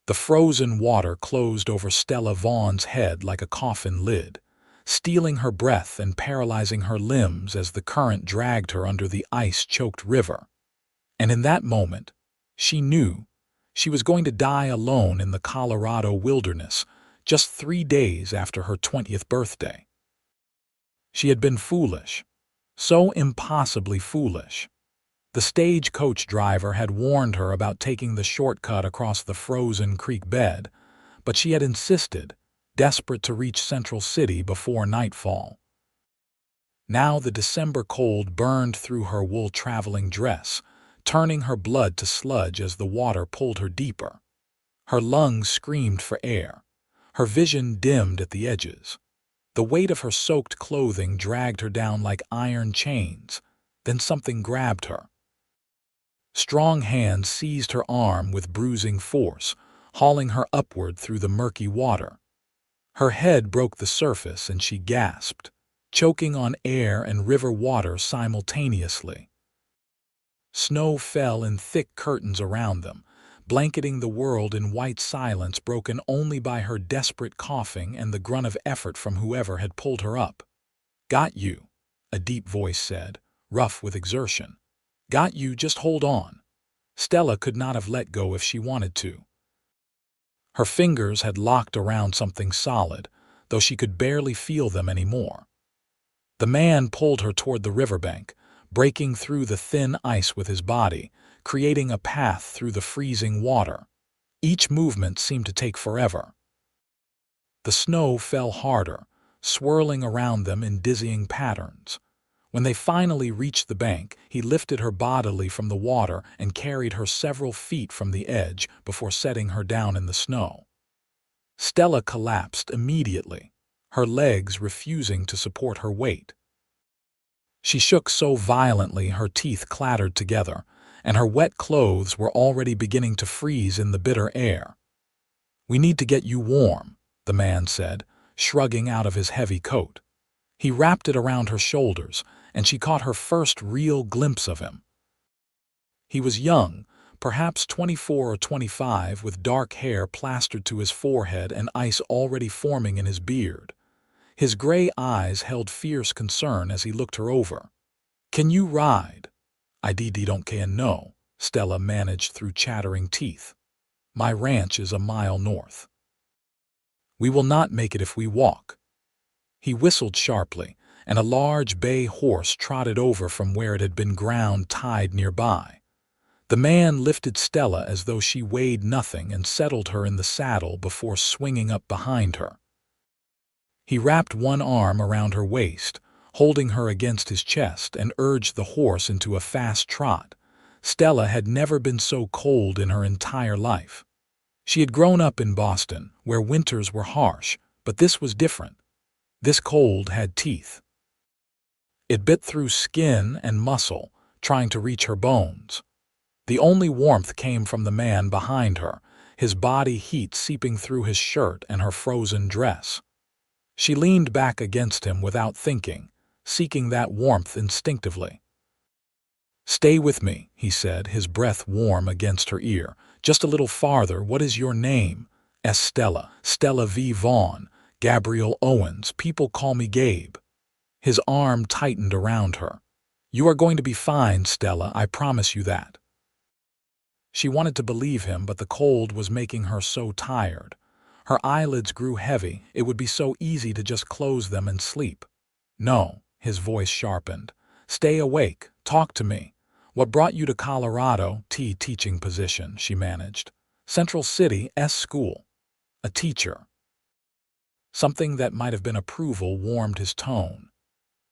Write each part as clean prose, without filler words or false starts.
The frozen water closed over Stella Vaughn's head like a coffin lid, stealing her breath and paralyzing her limbs as the current dragged her under the ice-choked river. And in that moment, she knew she was going to die alone in the Colorado wilderness just 3 days after her 20th birthday. She had been foolish, so impossibly foolish. The stagecoach driver had warned her about taking the shortcut across the frozen creek bed, but she had insisted, desperate to reach Central City before nightfall. Now the December cold burned through her wool traveling dress, turning her blood to sludge as the water pulled her deeper. Her lungs screamed for air. Her vision dimmed at the edges. The weight of her soaked clothing dragged her down like iron chains. Then something grabbed her. Strong hands seized her arm with bruising force, hauling her upward through the murky water. Her head broke the surface and she gasped, choking on air and river water simultaneously. Snow fell in thick curtains around them, blanketing the world in white silence broken only by her desperate coughing and the grunt of effort from whoever had pulled her up. "Got you," a deep voice said, rough with exertion. "Got you, just hold on." Stella could not have let go if she wanted to. Her fingers had locked around something solid, though she could barely feel them anymore. The man pulled her toward the riverbank, breaking through the thin ice with his body, creating a path through the freezing water. Each movement seemed to take forever. The snow fell harder, swirling around them in dizzying patterns. When they finally reached the bank, he lifted her bodily from the water and carried her several feet from the edge before setting her down in the snow. Stella collapsed immediately, her legs refusing to support her weight. She shook so violently her teeth clattered together, and her wet clothes were already beginning to freeze in the bitter air. "We need to get you warm," the man said, shrugging out of his heavy coat. He wrapped it around her shoulders, and she caught her first real glimpse of him. He was young, perhaps 24 or 25, with dark hair plastered to his forehead and ice already forming in his beard. His gray eyes held fierce concern as he looked her over. "Can you ride?" "I don't can know," Stella managed through chattering teeth. "My ranch is a mile north." "We will not make it if we walk." He whistled sharply, and a large bay horse trotted over from where it had been ground tied nearby. The man lifted Stella as though she weighed nothing and settled her in the saddle before swinging up behind her. He wrapped one arm around her waist, holding her against his chest, and urged the horse into a fast trot. Stella had never been so cold in her entire life. She had grown up in Boston, where winters were harsh, but this was different. This cold had teeth. It bit through skin and muscle, trying to reach her bones. The only warmth came from the man behind her, his body heat seeping through his shirt and her frozen dress. She leaned back against him without thinking, seeking that warmth instinctively. "Stay with me," he said, his breath warm against her ear. "Just a little farther. What is your name?" "Stella. Stella V. Vaughn. Gabriel Owens. People call me Gabe." His arm tightened around her. "You are going to be fine, Stella, I promise you that." She wanted to believe him, but the cold was making her so tired. Her eyelids grew heavy. It would be so easy to just close them and sleep. "No," his voice sharpened. "Stay awake. Talk to me. What brought you to Colorado?" Teaching position, she managed. "Central City, school." "A teacher." Something that might have been approval warmed his tone.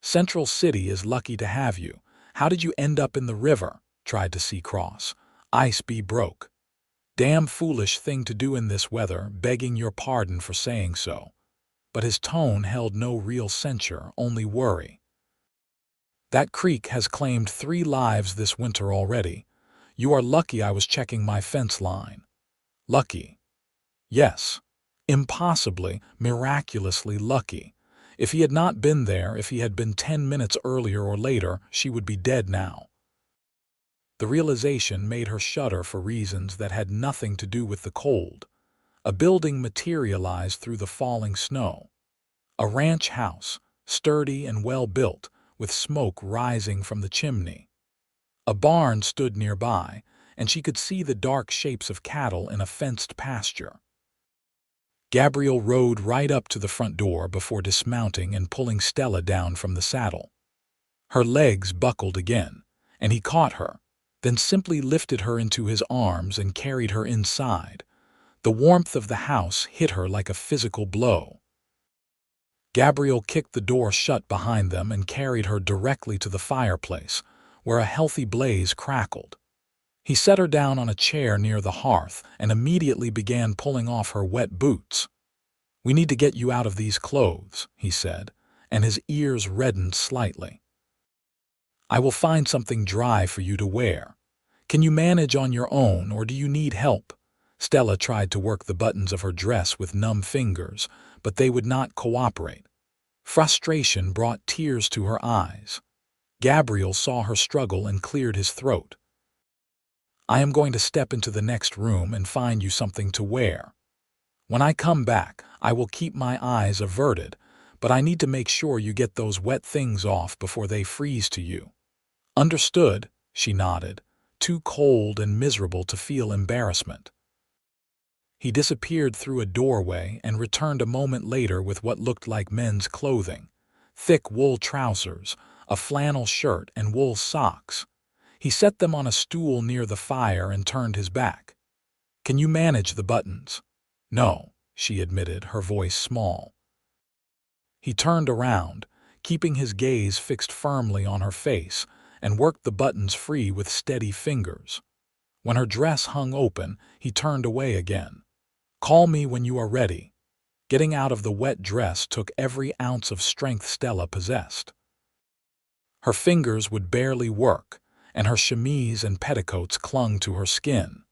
"Central City is lucky to have you. How did you end up in the river?" Tried to see cross. "Ice be broke." "Damn foolish thing to do in this weather, begging your pardon for saying so." But his tone held no real censure, only worry. "That creek has claimed 3 lives this winter already. You are lucky I was checking my fence line." "Lucky?" "Yes. Impossibly, miraculously lucky. If he had not been there, if he had been 10 minutes earlier or later, she would be dead now." The realization made her shudder for reasons that had nothing to do with the cold. A building materialized through the falling snow. A ranch house, sturdy and well-built, with smoke rising from the chimney. A barn stood nearby, and she could see the dark shapes of cattle in a fenced pasture. Gabriel rode right up to the front door before dismounting and pulling Stella down from the saddle. Her legs buckled again, and he caught her, then simply lifted her into his arms and carried her inside. The warmth of the house hit her like a physical blow. Gabriel kicked the door shut behind them and carried her directly to the fireplace, where a healthy blaze crackled. He set her down on a chair near the hearth and immediately began pulling off her wet boots. "We need to get you out of these clothes," he said, and his ears reddened slightly. "I will find something dry for you to wear. Can you manage on your own, or do you need help?" Stella tried to work the buttons of her dress with numb fingers, but they would not cooperate. Frustration brought tears to her eyes. Gabriel saw her struggle and cleared his throat. "I am going to step into the next room and find you something to wear. When I come back, I will keep my eyes averted, but I need to make sure you get those wet things off before they freeze to you." "Understood," she nodded, too cold and miserable to feel embarrassment. He disappeared through a doorway and returned a moment later with what looked like men's clothing: thick wool trousers, a flannel shirt, and wool socks. He set them on a stool near the fire and turned his back. "Can you manage the buttons?" "No," she admitted, her voice small. He turned around, keeping his gaze fixed firmly on her face, and worked the buttons free with steady fingers. When her dress hung open, he turned away again. "Call me when you are ready." Getting out of the wet dress took every ounce of strength Stella possessed. Her fingers would barely work, and her chemise and petticoats clung to her skin.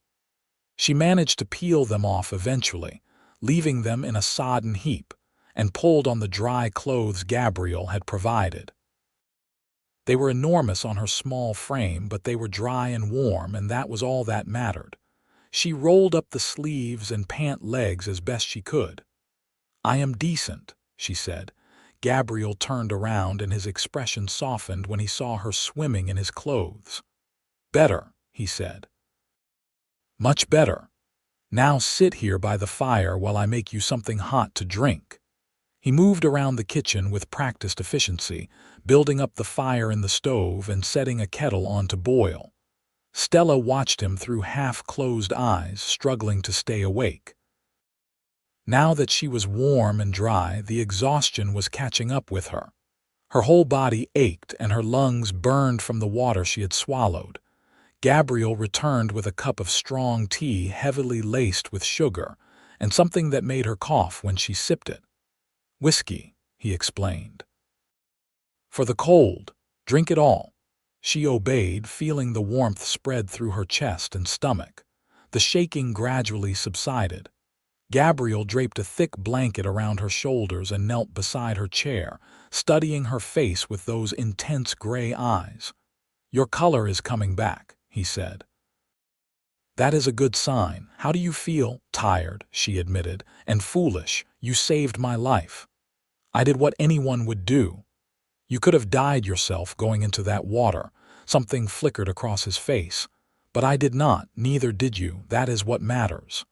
She managed to peel them off eventually, leaving them in a sodden heap, and pulled on the dry clothes Gabriel had provided. They were enormous on her small frame, but they were dry and warm, and that was all that mattered. She rolled up the sleeves and pant legs as best she could. "I am decent," she said. Gabriel turned around and his expression softened when he saw her swimming in his clothes. "Better," he said. "Much better. Now sit here by the fire while I make you something hot to drink." He moved around the kitchen with practiced efficiency, building up the fire in the stove and setting a kettle on to boil. Stella watched him through half-closed eyes, struggling to stay awake. Now that she was warm and dry, the exhaustion was catching up with her. Her whole body ached and her lungs burned from the water she had swallowed. Gabriel returned with a cup of strong tea heavily laced with sugar, and something that made her cough when she sipped it. "Whiskey," he explained. "For the cold, drink it all." She obeyed, feeling the warmth spread through her chest and stomach. The shaking gradually subsided. Gabriel draped a thick blanket around her shoulders and knelt beside her chair, studying her face with those intense gray eyes. "Your color is coming back," he said. "That is a good sign. How do you feel?" "Tired," she admitted, "and foolish. You saved my life. I did what anyone would do. You could have died yourself going into that water." Something flickered across his face. "But I did not, neither did you. That is what matters."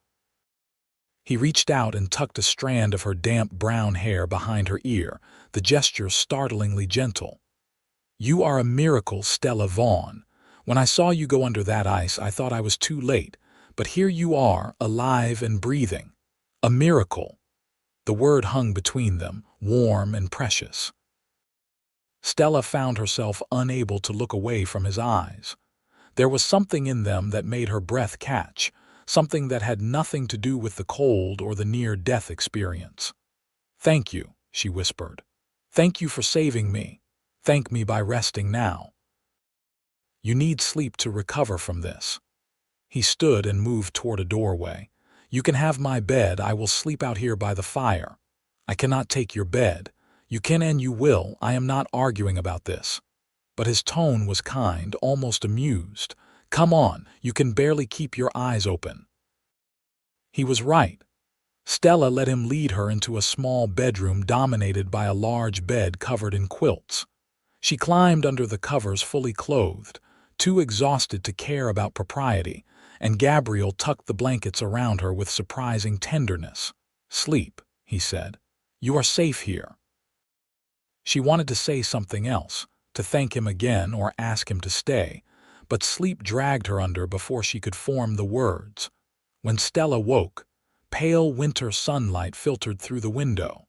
He reached out and tucked a strand of her damp brown hair behind her ear, the gesture startlingly gentle. "You are a miracle, Stella Vaughn. When I saw you go under that ice, I thought I was too late, but here you are, alive and breathing. A miracle." The word hung between them, warm and precious. Stella found herself unable to look away from his eyes. There was something in them that made her breath catch, something that had nothing to do with the cold or the near-death experience. "Thank you," she whispered. "Thank you for saving me. Thank me by resting now. You need sleep to recover from this." He stood and moved toward a doorway. "You can have my bed. I will sleep out here by the fire." "I cannot take your bed." "You can and you will. I am not arguing about this." But his tone was kind, almost amused. "Come on, you can barely keep your eyes open." He was right. Stella let him lead her into a small bedroom dominated by a large bed covered in quilts. She climbed under the covers fully clothed, too exhausted to care about propriety, and Gabriel tucked the blankets around her with surprising tenderness. "Sleep," he said. "You are safe here." She wanted to say something else, to thank him again or ask him to stay, but sleep dragged her under before she could form the words. When Stella woke, pale winter sunlight filtered through the window.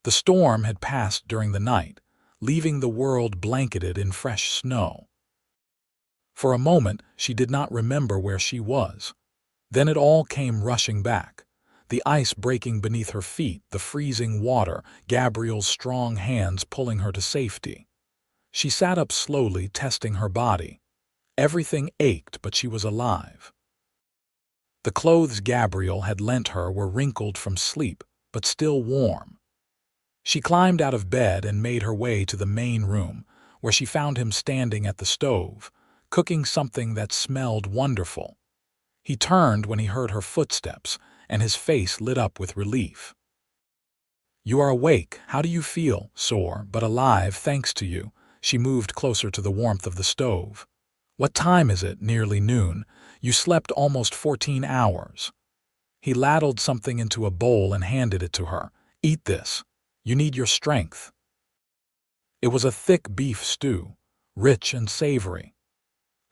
The storm had passed during the night, leaving the world blanketed in fresh snow. For a moment, she did not remember where she was. Then it all came rushing back. The ice breaking beneath her feet, the freezing water, Gabriel's strong hands pulling her to safety. She sat up slowly, testing her body. Everything ached, but she was alive. The clothes Gabriel had lent her were wrinkled from sleep, but still warm. She climbed out of bed and made her way to the main room, where she found him standing at the stove, cooking something that smelled wonderful. He turned when he heard her footsteps, and his face lit up with relief. "You are awake. How do you feel?" "Sore, but alive, thanks to you." She moved closer to the warmth of the stove. "What time is it?" "Nearly noon. You slept almost 14 hours. He ladled something into a bowl and handed it to her. "Eat this. You need your strength." It was a thick beef stew, rich and savory.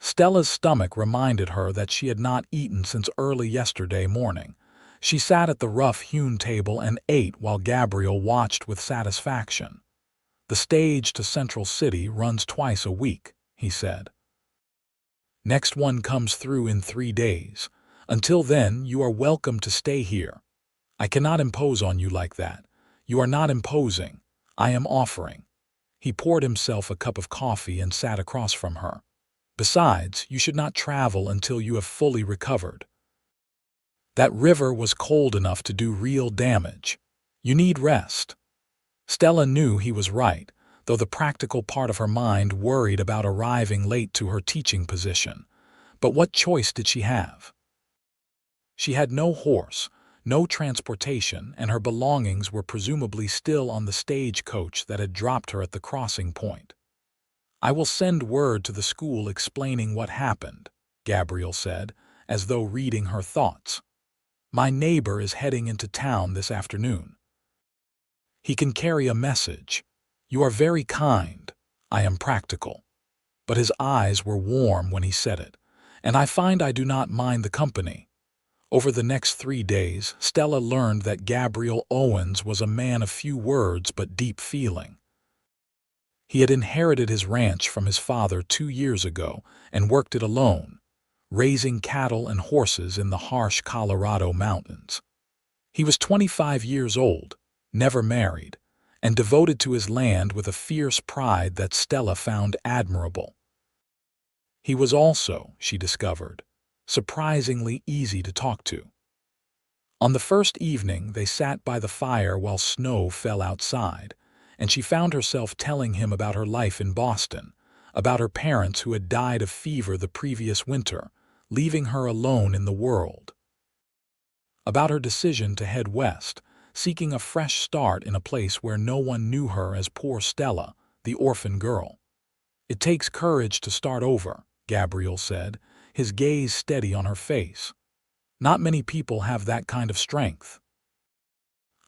Stella's stomach reminded her that she had not eaten since early yesterday morning. She sat at the rough-hewn table and ate while Gabriel watched with satisfaction. "The stage to Central City runs twice a week," he said. "Next one comes through in 3 days. Until then, you are welcome to stay here. I cannot impose on you like that. You are not imposing. I am offering." He poured himself a cup of coffee and sat across from her. "Besides, you should not travel until you have fully recovered. That river was cold enough to do real damage. You need rest." Stella knew he was right, though the practical part of her mind worried about arriving late to her teaching position. But what choice did she have? She had no horse, no transportation, and her belongings were presumably still on the stagecoach that had dropped her at the crossing point. "I will send word to the school explaining what happened," Gabriel said, as though reading her thoughts. "My neighbor is heading into town this afternoon. He can carry a message. You are very kind. I am practical." But his eyes were warm when he said it, and I find I do not mind the company. Over the next 3 days, Stella learned that Gabriel Owens was a man of few words but deep feeling. He had inherited his ranch from his father 2 years ago and worked it alone, raising cattle and horses in the harsh Colorado mountains. He was 25 years old, never married, and devoted to his land with a fierce pride that Stella found admirable. He was also, she discovered, surprisingly easy to talk to. On the first evening, they sat by the fire while snow fell outside, and she found herself telling him about her life in Boston, about her parents who had died of fever the previous winter, leaving her alone in the world, about her decision to head west, seeking a fresh start in a place where no one knew her as poor Stella, the orphan girl. "It takes courage to start over," Gabriel said, his gaze steady on her face. "Not many people have that kind of strength."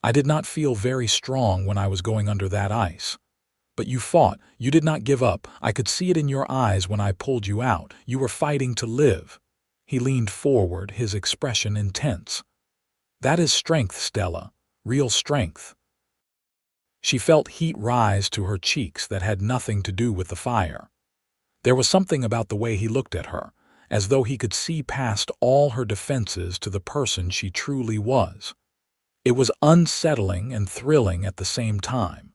"I did not feel very strong when I was going under that ice. But you fought. You did not give up. I could see it in your eyes when I pulled you out. You were fighting to live." He leaned forward, his expression intense. "That is strength, Stella. Real strength." She felt heat rise to her cheeks that had nothing to do with the fire. There was something about the way he looked at her, as though he could see past all her defenses to the person she truly was. It was unsettling and thrilling at the same time.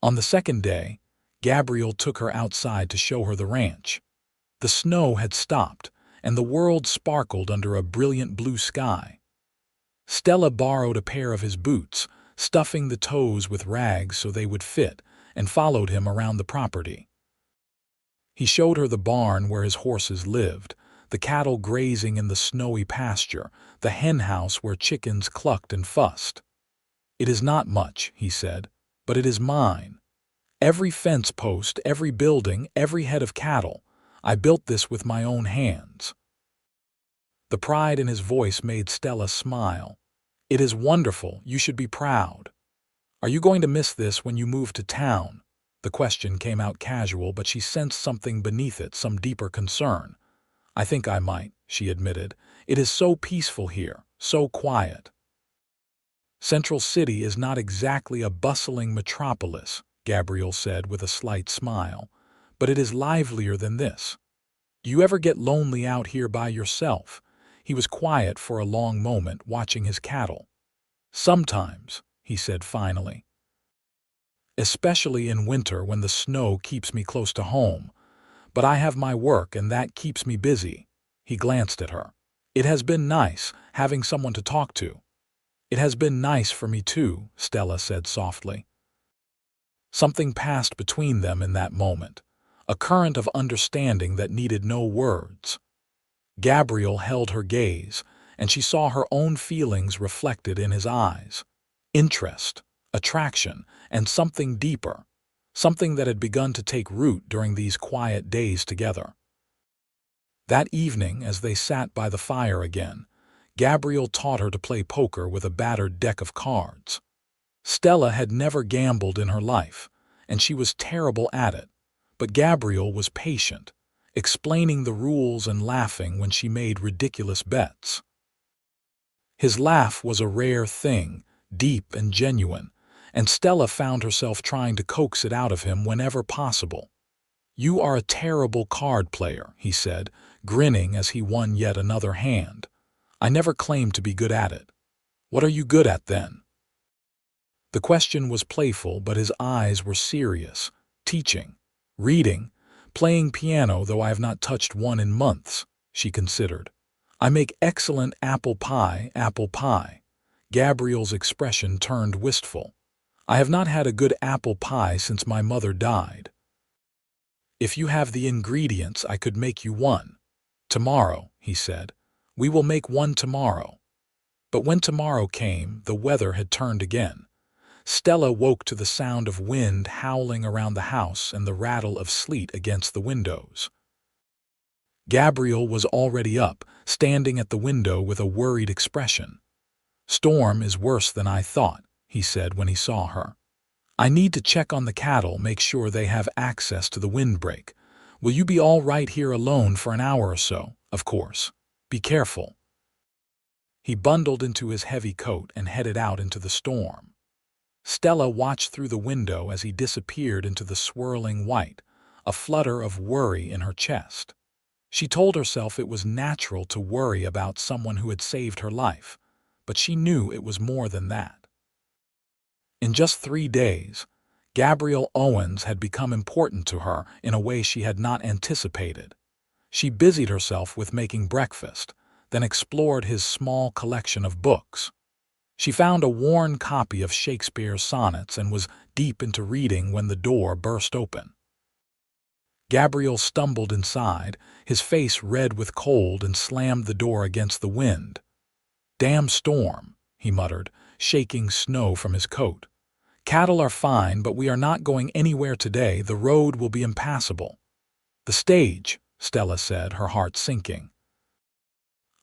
On the second day, Gabriel took her outside to show her the ranch. The snow had stopped, and the world sparkled under a brilliant blue sky. Stella borrowed a pair of his boots, stuffing the toes with rags so they would fit, and followed him around the property. He showed her the barn where his horses lived, the cattle grazing in the snowy pasture, the hen house where chickens clucked and fussed. "It is not much," he said, "but it is mine. Every fence post, every building, every head of cattle. I built this with my own hands." The pride in his voice made Stella smile. "It is wonderful. You should be proud. Are you going to miss this when you move to town?" The question came out casual, but she sensed something beneath it, some deeper concern. "I think I might," she admitted. "It is so peaceful here, so quiet." "Central City is not exactly a bustling metropolis," Gabriel said with a slight smile, "but it is livelier than this. Do you ever get lonely out here by yourself?" He was quiet for a long moment, watching his cattle. "Sometimes," he said finally. "Especially in winter when the snow keeps me close to home. But I have my work and that keeps me busy." He glanced at her. "It has been nice, having someone to talk to." "It has been nice for me too," Stella said softly. Something passed between them in that moment, a current of understanding that needed no words. Gabriel held her gaze, and she saw her own feelings reflected in his eyes. Interest, attraction, and something deeper, something that had begun to take root during these quiet days together. That evening, as they sat by the fire again, Gabriel taught her to play poker with a battered deck of cards. Stella had never gambled in her life, and she was terrible at it, but Gabriel was patient, explaining the rules and laughing when she made ridiculous bets. His laugh was a rare thing, deep and genuine, and Stella found herself trying to coax it out of him whenever possible. "You are a terrible card player," he said, grinning as he won yet another hand. "I never claimed to be good at it." "What are you good at then?" The question was playful, but his eyes were serious. "Teaching, reading, playing piano, though I have not touched one in months," she considered. "I make excellent apple pie, apple pie." Gabriel's expression turned wistful. "I have not had a good apple pie since my mother died." "If you have the ingredients, I could make you one." "Tomorrow," he said. "We will make one tomorrow." But when tomorrow came, the weather had turned again. Stella woke to the sound of wind howling around the house and the rattle of sleet against the windows. Gabriel was already up, standing at the window with a worried expression. "Storm is worse than I thought," he said when he saw her. "I need to check on the cattle, make sure they have access to the windbreak. Will you be all right here alone for an hour or so? Of course. Be careful." He bundled into his heavy coat and headed out into the storm. Stella watched through the window as he disappeared into the swirling white, a flutter of worry in her chest. She told herself it was natural to worry about someone who had saved her life, but she knew it was more than that. In just 3 days, Gabriel Owens had become important to her in a way she had not anticipated. She busied herself with making breakfast, then explored his small collection of books. She found a worn copy of Shakespeare's sonnets and was deep into reading when the door burst open. Gabriel stumbled inside, his face red with cold, and slammed the door against the wind. "Damn storm," he muttered, shaking snow from his coat. "Cattle are fine, but we are not going anywhere today. The road will be impassable." "The stage," Stella said, her heart sinking.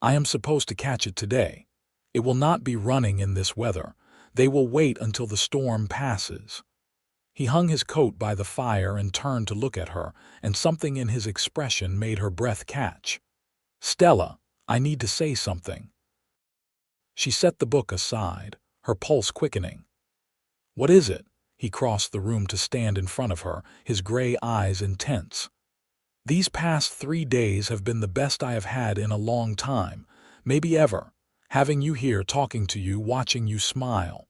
"I am supposed to catch it today. It will not be running in this weather. They will wait until the storm passes." He hung his coat by the fire and turned to look at her, and something in his expression made her breath catch. "Stella, I need to say something." She set the book aside, her pulse quickening. "What is it?" He crossed the room to stand in front of her, his gray eyes intense. "These past 3 days have been the best I have had in a long time, maybe ever. Having you here, talking to you, watching you smile.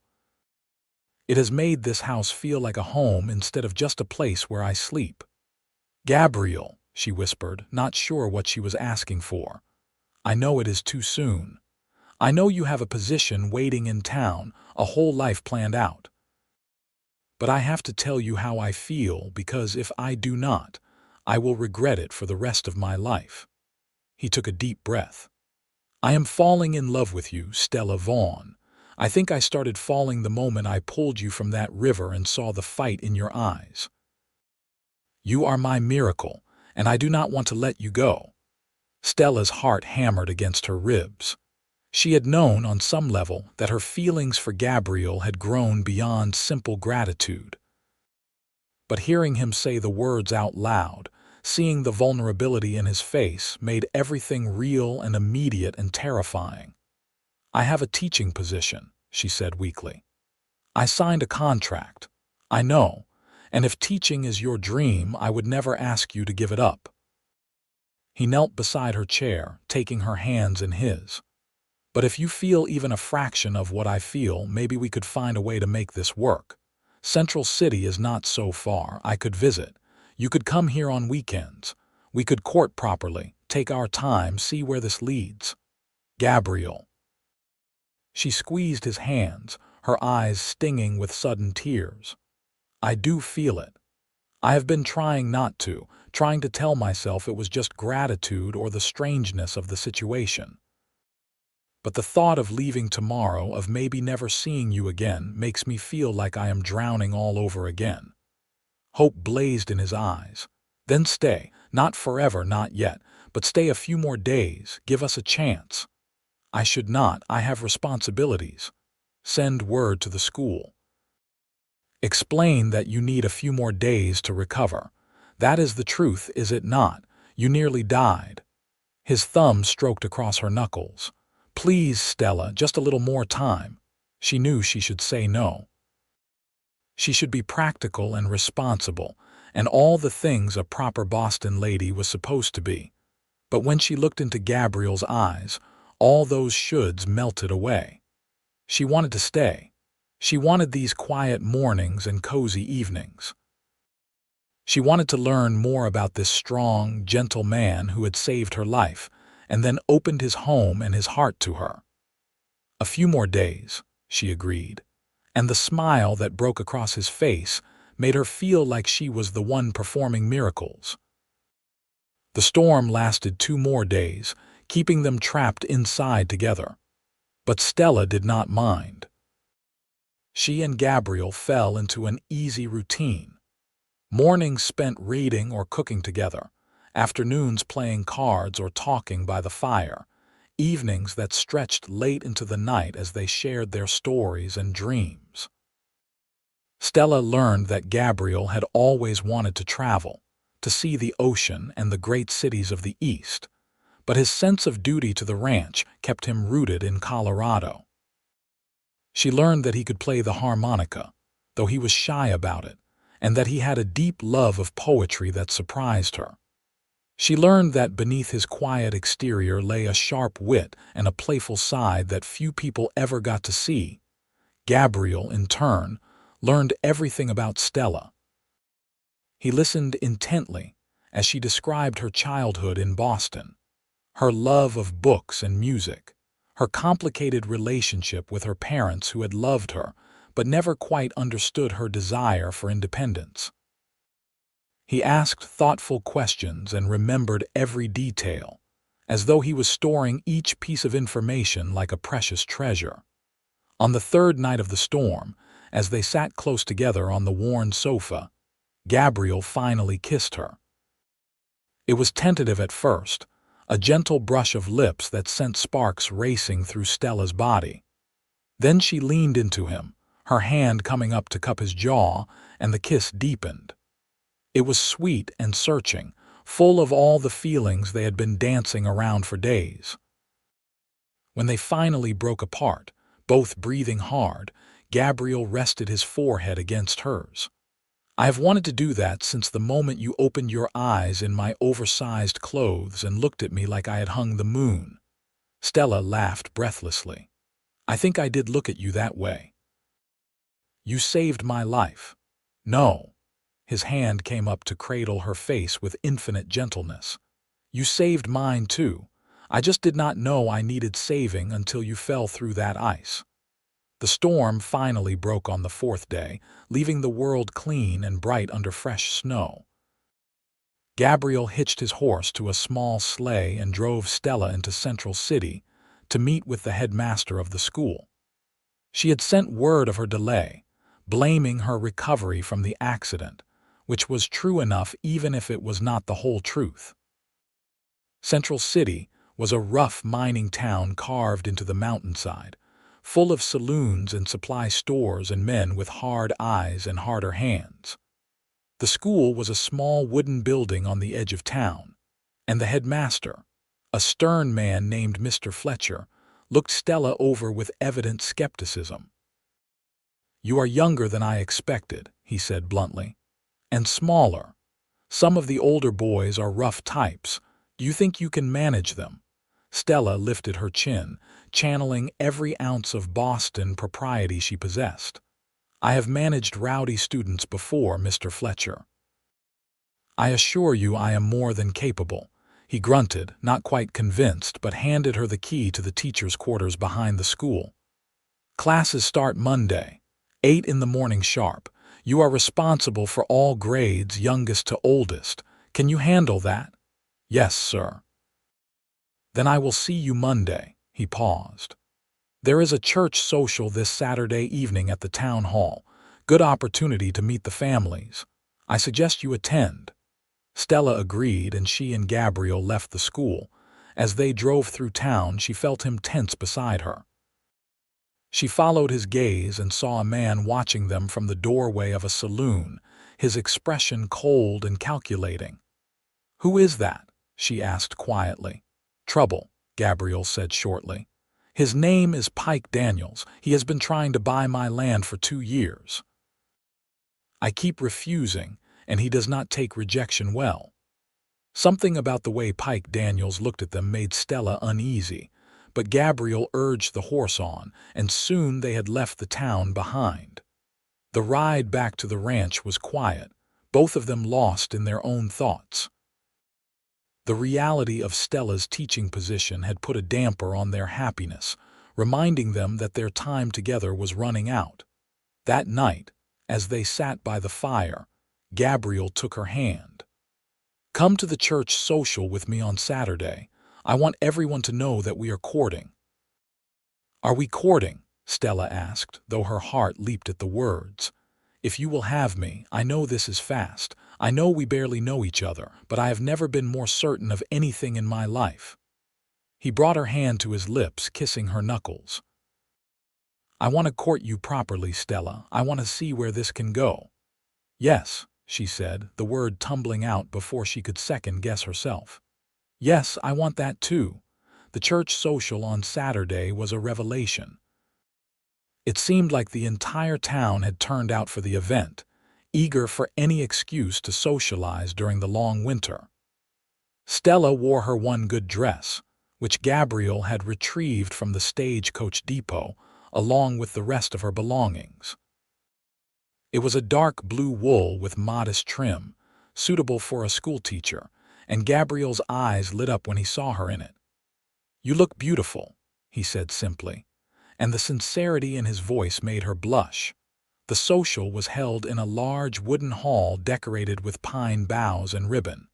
It has made this house feel like a home instead of just a place where I sleep." "Gabriel," she whispered, not sure what she was asking for. "I know it is too soon. I know you have a position waiting in town, a whole life planned out. But I have to tell you how I feel, because if I do not, I will regret it for the rest of my life." He took a deep breath. I am falling in love with you, Stella Vaughn. I think I started falling the moment I pulled you from that river and saw the fight in your eyes. You are my miracle, and I do not want to let you go. Stella's heart hammered against her ribs. She had known on some level that her feelings for Gabriel had grown beyond simple gratitude. But hearing him say the words out loud, seeing the vulnerability in his face, made everything real and immediate and terrifying. I have a teaching position, she said weakly. I signed a contract. I know, and if teaching is your dream, I would never ask you to give it up. He knelt beside her chair, taking her hands in his. But if you feel even a fraction of what I feel, maybe we could find a way to make this work. Central City is not so far. I could visit. You could come here on weekends. We could court properly, take our time, see where this leads. Gabriel. She squeezed his hands, her eyes stinging with sudden tears. I do feel it. I have been trying not to, trying to tell myself it was just gratitude or the strangeness of the situation. But the thought of leaving tomorrow, of maybe never seeing you again, makes me feel like I am drowning all over again. Hope blazed in his eyes. Then stay, not forever, not yet, but stay a few more days, give us a chance. I should not, I have responsibilities. Send word to the school. Explain that you need a few more days to recover. That is the truth, is it not? You nearly died. His thumb stroked across her knuckles. Please, Stella, just a little more time. She knew she should say no. She should be practical and responsible, and all the things a proper Boston lady was supposed to be. But when she looked into Gabriel's eyes, all those shoulds melted away. She wanted to stay. She wanted these quiet mornings and cozy evenings. She wanted to learn more about this strong, gentle man who had saved her life, and then opened his home and his heart to her. A few more days, she agreed, and the smile that broke across his face made her feel like she was the one performing miracles. The storm lasted 2 more days, keeping them trapped inside together. But Stella did not mind. She and Gabriel fell into an easy routine. Mornings spent reading or cooking together, afternoons playing cards or talking by the fire, evenings that stretched late into the night as they shared their stories and dreams. Stella learned that Gabriel had always wanted to travel, to see the ocean and the great cities of the East, but his sense of duty to the ranch kept him rooted in Colorado. She learned that he could play the harmonica, though he was shy about it, and that he had a deep love of poetry that surprised her. She learned that beneath his quiet exterior lay a sharp wit and a playful side that few people ever got to see. Gabriel, in turn, learned everything about Stella. He listened intently as she described her childhood in Boston, her love of books and music, her complicated relationship with her parents who had loved her but never quite understood her desire for independence. He asked thoughtful questions and remembered every detail, as though he was storing each piece of information like a precious treasure. On the 3rd night of the storm, as they sat close together on the worn sofa, Gabriel finally kissed her. It was tentative at first, a gentle brush of lips that sent sparks racing through Stella's body. Then she leaned into him, her hand coming up to cup his jaw, and the kiss deepened. It was sweet and searching, full of all the feelings they had been dancing around for days. When they finally broke apart, both breathing hard, Gabriel rested his forehead against hers. I have wanted to do that since the moment you opened your eyes in my oversized clothes and looked at me like I had hung the moon. Stella laughed breathlessly. I think I did look at you that way. You saved my life. No. His hand came up to cradle her face with infinite gentleness. You saved mine too. I just did not know I needed saving until you fell through that ice. The storm finally broke on the 4th day, leaving the world clean and bright under fresh snow. Gabriel hitched his horse to a small sleigh and drove Stella into Central City to meet with the headmaster of the school. She had sent word of her delay, blaming her recovery from the accident, which was true enough even if it was not the whole truth. Central City was a rough mining town carved into the mountainside, full of saloons and supply stores and men with hard eyes and harder hands. The school was a small wooden building on the edge of town, and the headmaster, a stern man named Mr. Fletcher, looked Stella over with evident skepticism. "You are younger than I expected," he said bluntly, "and smaller. Some of the older boys are rough types. Do you think you can manage them?" Stella lifted her chin, channeling every ounce of Boston propriety she possessed. "I have managed rowdy students before, Mr. Fletcher." "I assure you I am more than capable," he grunted, not quite convinced, but handed her the key to the teacher's quarters behind the school. "Classes start Monday, 8 in the morning sharp. You are responsible for all grades, youngest to oldest. Can you handle that?" "Yes, sir." "Then I will see you Monday." He paused. "There is a church social this Saturday evening at the town hall. Good opportunity to meet the families. I suggest you attend." Stella agreed, and she and Gabriel left the school. As they drove through town, she felt him tense beside her. She followed his gaze and saw a man watching them from the doorway of a saloon, his expression cold and calculating. "Who is that?" she asked quietly. "Trouble," Gabriel said shortly. "His name is Pike Daniels. He has been trying to buy my land for 2 years. I keep refusing, and he does not take rejection well." Something about the way Pike Daniels looked at them made Stella uneasy, but Gabriel urged the horse on, and soon they had left the town behind. The ride back to the ranch was quiet, both of them lost in their own thoughts. The reality of Stella's teaching position had put a damper on their happiness, reminding them that their time together was running out. That night, as they sat by the fire, Gabriel took her hand. "Come to the church social with me on Saturday. I want everyone to know that we are courting." "Are we courting?" Stella asked, though her heart leaped at the words. "If you will have me, I know this is fast. I know we barely know each other, but I have never been more certain of anything in my life." He brought her hand to his lips, kissing her knuckles. "I want to court you properly, Stella. I want to see where this can go." "Yes," she said, the word tumbling out before she could second-guess herself. "Yes, I want that too." The church social on Saturday was a revelation. It seemed like the entire town had turned out for the event, eager for any excuse to socialize during the long winter. Stella wore her one good dress, which Gabriel had retrieved from the stagecoach depot, along with the rest of her belongings. It was a dark blue wool with modest trim, suitable for a schoolteacher, and Gabriel's eyes lit up when he saw her in it. "You look beautiful," he said simply, and the sincerity in his voice made her blush. The social was held in a large wooden hall decorated with pine boughs and ribbon.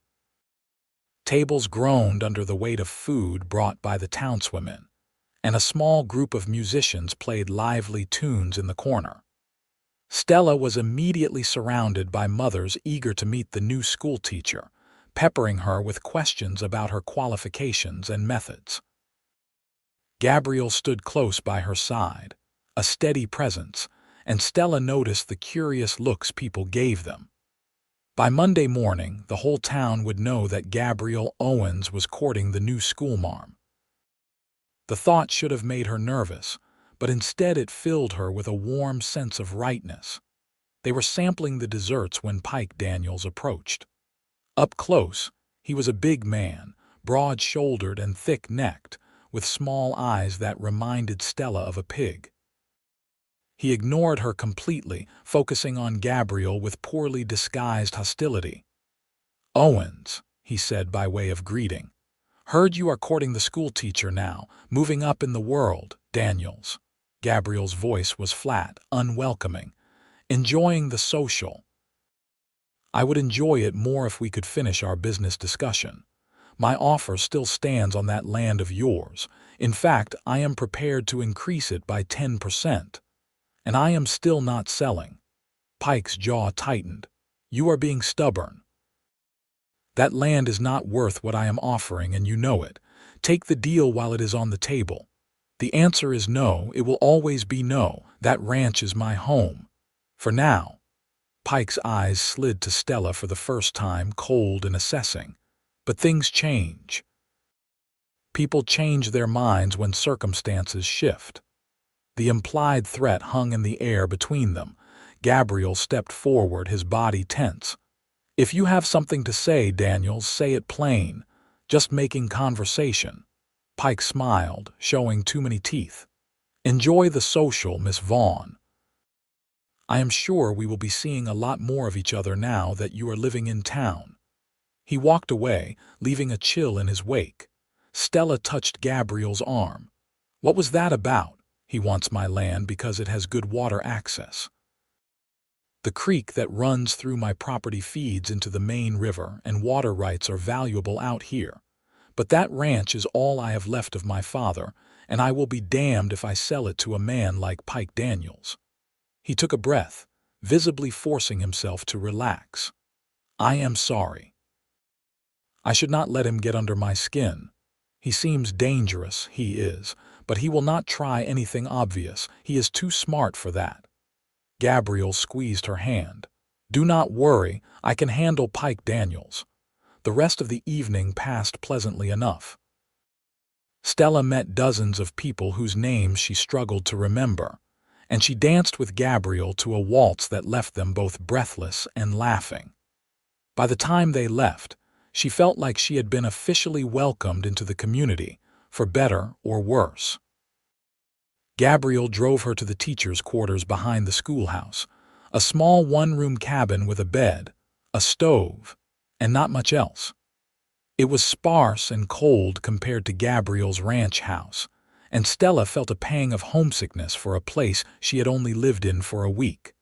Tables groaned under the weight of food brought by the townswomen, and a small group of musicians played lively tunes in the corner. Stella was immediately surrounded by mothers eager to meet the new schoolteacher, peppering her with questions about her qualifications and methods. Gabriel stood close by her side, a steady presence, and Stella noticed the curious looks people gave them. By Monday morning, the whole town would know that Gabriel Owens was courting the new schoolmarm. The thought should have made her nervous, but instead it filled her with a warm sense of rightness. They were sampling the desserts when Pike Daniels approached. Up close, he was a big man, broad-shouldered and thick-necked, with small eyes that reminded Stella of a pig. He ignored her completely, focusing on Gabriel with poorly disguised hostility. "Owens," he said by way of greeting. "Heard you are courting the schoolteacher now, moving up in the world, Daniels." Gabriel's voice was flat, unwelcoming. "Enjoying the social." I would enjoy it more if we could finish our business discussion. My offer still stands on that land of yours. In fact, I am prepared to increase it by 10%. And I am still not selling. Pike's jaw tightened. You are being stubborn. That land is not worth what I am offering, and you know it. Take the deal while it is on the table. The answer is no. It will always be no. That ranch is my home. For now. Pike's eyes slid to Stella for the first time, cold and assessing. But things change. People change their minds when circumstances shift. The implied threat hung in the air between them. Gabriel stepped forward, his body tense. If you have something to say, Daniels, say it plain. Just making conversation. Pike smiled, showing too many teeth. Enjoy the social, Miss Vaughn. I am sure we will be seeing a lot more of each other now that you are living in town. He walked away, leaving a chill in his wake. Stella touched Gabriel's arm. What was that about? He wants my land because it has good water access. The creek that runs through my property feeds into the main river, and water rights are valuable out here. But that ranch is all I have left of my father, and I will be damned if I sell it to a man like Pike Daniels. He took a breath, visibly forcing himself to relax. I am sorry. I should not let him get under my skin. He seems dangerous, he is, but he will not try anything obvious. He is too smart for that. Gabriel squeezed her hand. Do not worry, I can handle Pike Daniels. The rest of the evening passed pleasantly enough. Stella met dozens of people whose names she struggled to remember, and she danced with Gabriel to a waltz that left them both breathless and laughing. By the time they left, she felt like she had been officially welcomed into the community, for better or worse. Gabriel drove her to the teachers' quarters behind the schoolhouse, a small one-room cabin with a bed, a stove, and not much else. It was sparse and cold compared to Gabriel's ranch house, and Stella felt a pang of homesickness for a place she had only lived in for a week.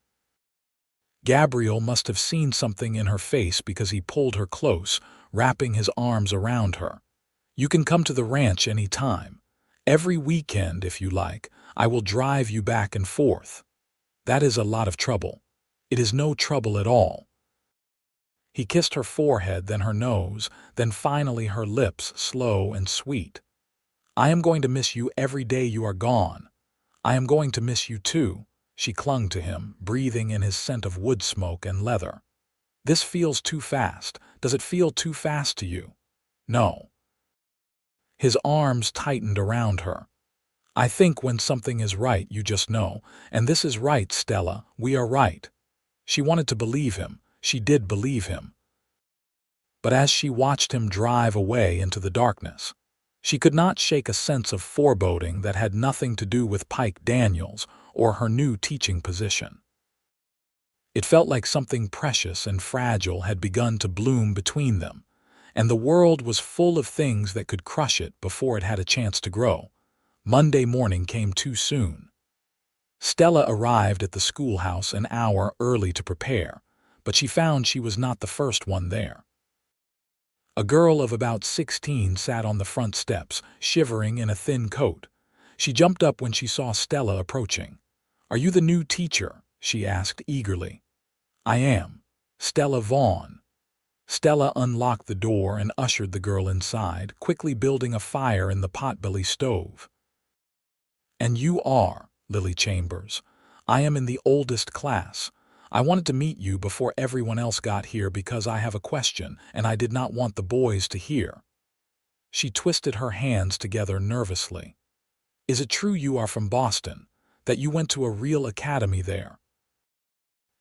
Gabriel must have seen something in her face because he pulled her close, wrapping his arms around her. You can come to the ranch any time. Every weekend, if you like. I will drive you back and forth. That is a lot of trouble. It is no trouble at all. He kissed her forehead, then her nose, then finally her lips, slow and sweet. I am going to miss you every day you are gone. I am going to miss you too. She clung to him, breathing in his scent of wood smoke and leather. This feels too fast. Does it feel too fast to you? No. His arms tightened around her. I think when something is right, you just know. And this is right, Stella. We are right. She wanted to believe him. She did believe him. But as she watched him drive away into the darkness, she could not shake a sense of foreboding that had nothing to do with Pike Daniels or her new teaching position. It felt like something precious and fragile had begun to bloom between them, and the world was full of things that could crush it before it had a chance to grow. Monday morning came too soon. Stella arrived at the schoolhouse an hour early to prepare, but she found she was not the first one there. A girl of about 16 sat on the front steps, shivering in a thin coat. She jumped up when she saw Stella approaching. "Are you the new teacher?" she asked eagerly. "I am. Stella Vaughn." Stella unlocked the door and ushered the girl inside, quickly building a fire in the potbelly stove. "And you are Lily Chambers. I am in the oldest class. I wanted to meet you before everyone else got here because I have a question, and I did not want the boys to hear." She twisted her hands together nervously. "Is it true you are from Boston, that you went to a real academy there?"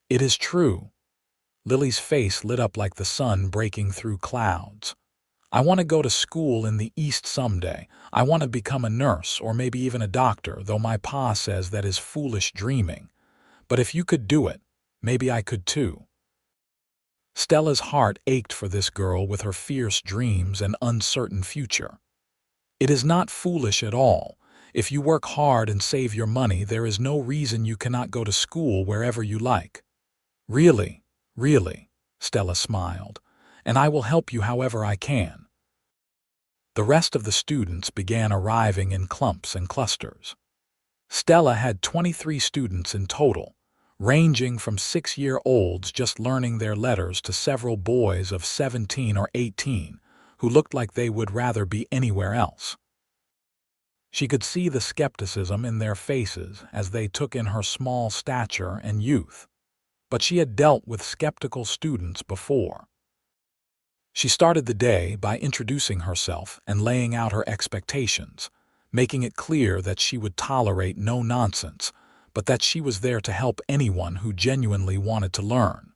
"It is true." Lily's face lit up like the sun breaking through clouds. "I want to go to school in the East someday. I want to become a nurse or maybe even a doctor, though my pa says that is foolish dreaming. But if you could do it, maybe I could too." Stella's heart ached for this girl with her fierce dreams and uncertain future. "It is not foolish at all. If you work hard and save your money, there is no reason you cannot go to school wherever you like." "Really, really." Stella smiled, "and I will help you however I can." The rest of the students began arriving in clumps and clusters. Stella had 23 students in total, ranging from 6-year-olds just learning their letters to several boys of 17 or 18 who looked like they would rather be anywhere else. She could see the skepticism in their faces as they took in her small stature and youth, but she had dealt with skeptical students before. She started the day by introducing herself and laying out her expectations, making it clear that she would tolerate no nonsense, but that she was there to help anyone who genuinely wanted to learn.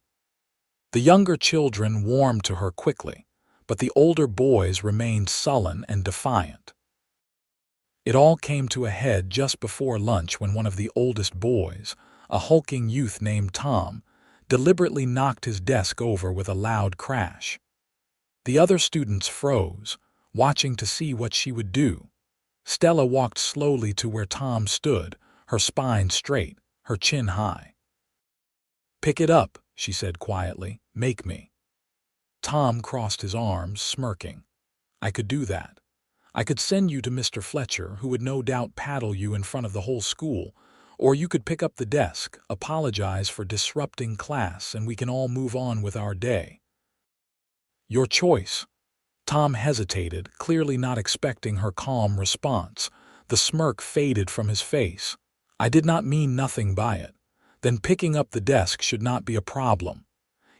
The younger children warmed to her quickly, but the older boys remained sullen and defiant. It all came to a head just before lunch when one of the oldest boys, a hulking youth named Tom, deliberately knocked his desk over with a loud crash. The other students froze, watching to see what she would do. Stella walked slowly to where Tom stood, her spine straight, her chin high. "Pick it up," she said quietly. "Make me." Tom crossed his arms, smirking. "I could do that. I could send you to Mr. Fletcher, who would no doubt paddle you in front of the whole school, or you could pick up the desk, apologize for disrupting class, and we can all move on with our day." "Your choice." Tom hesitated, clearly not expecting her calm response. The smirk faded from his face. "I did not mean nothing by it. Then picking up the desk should not be a problem."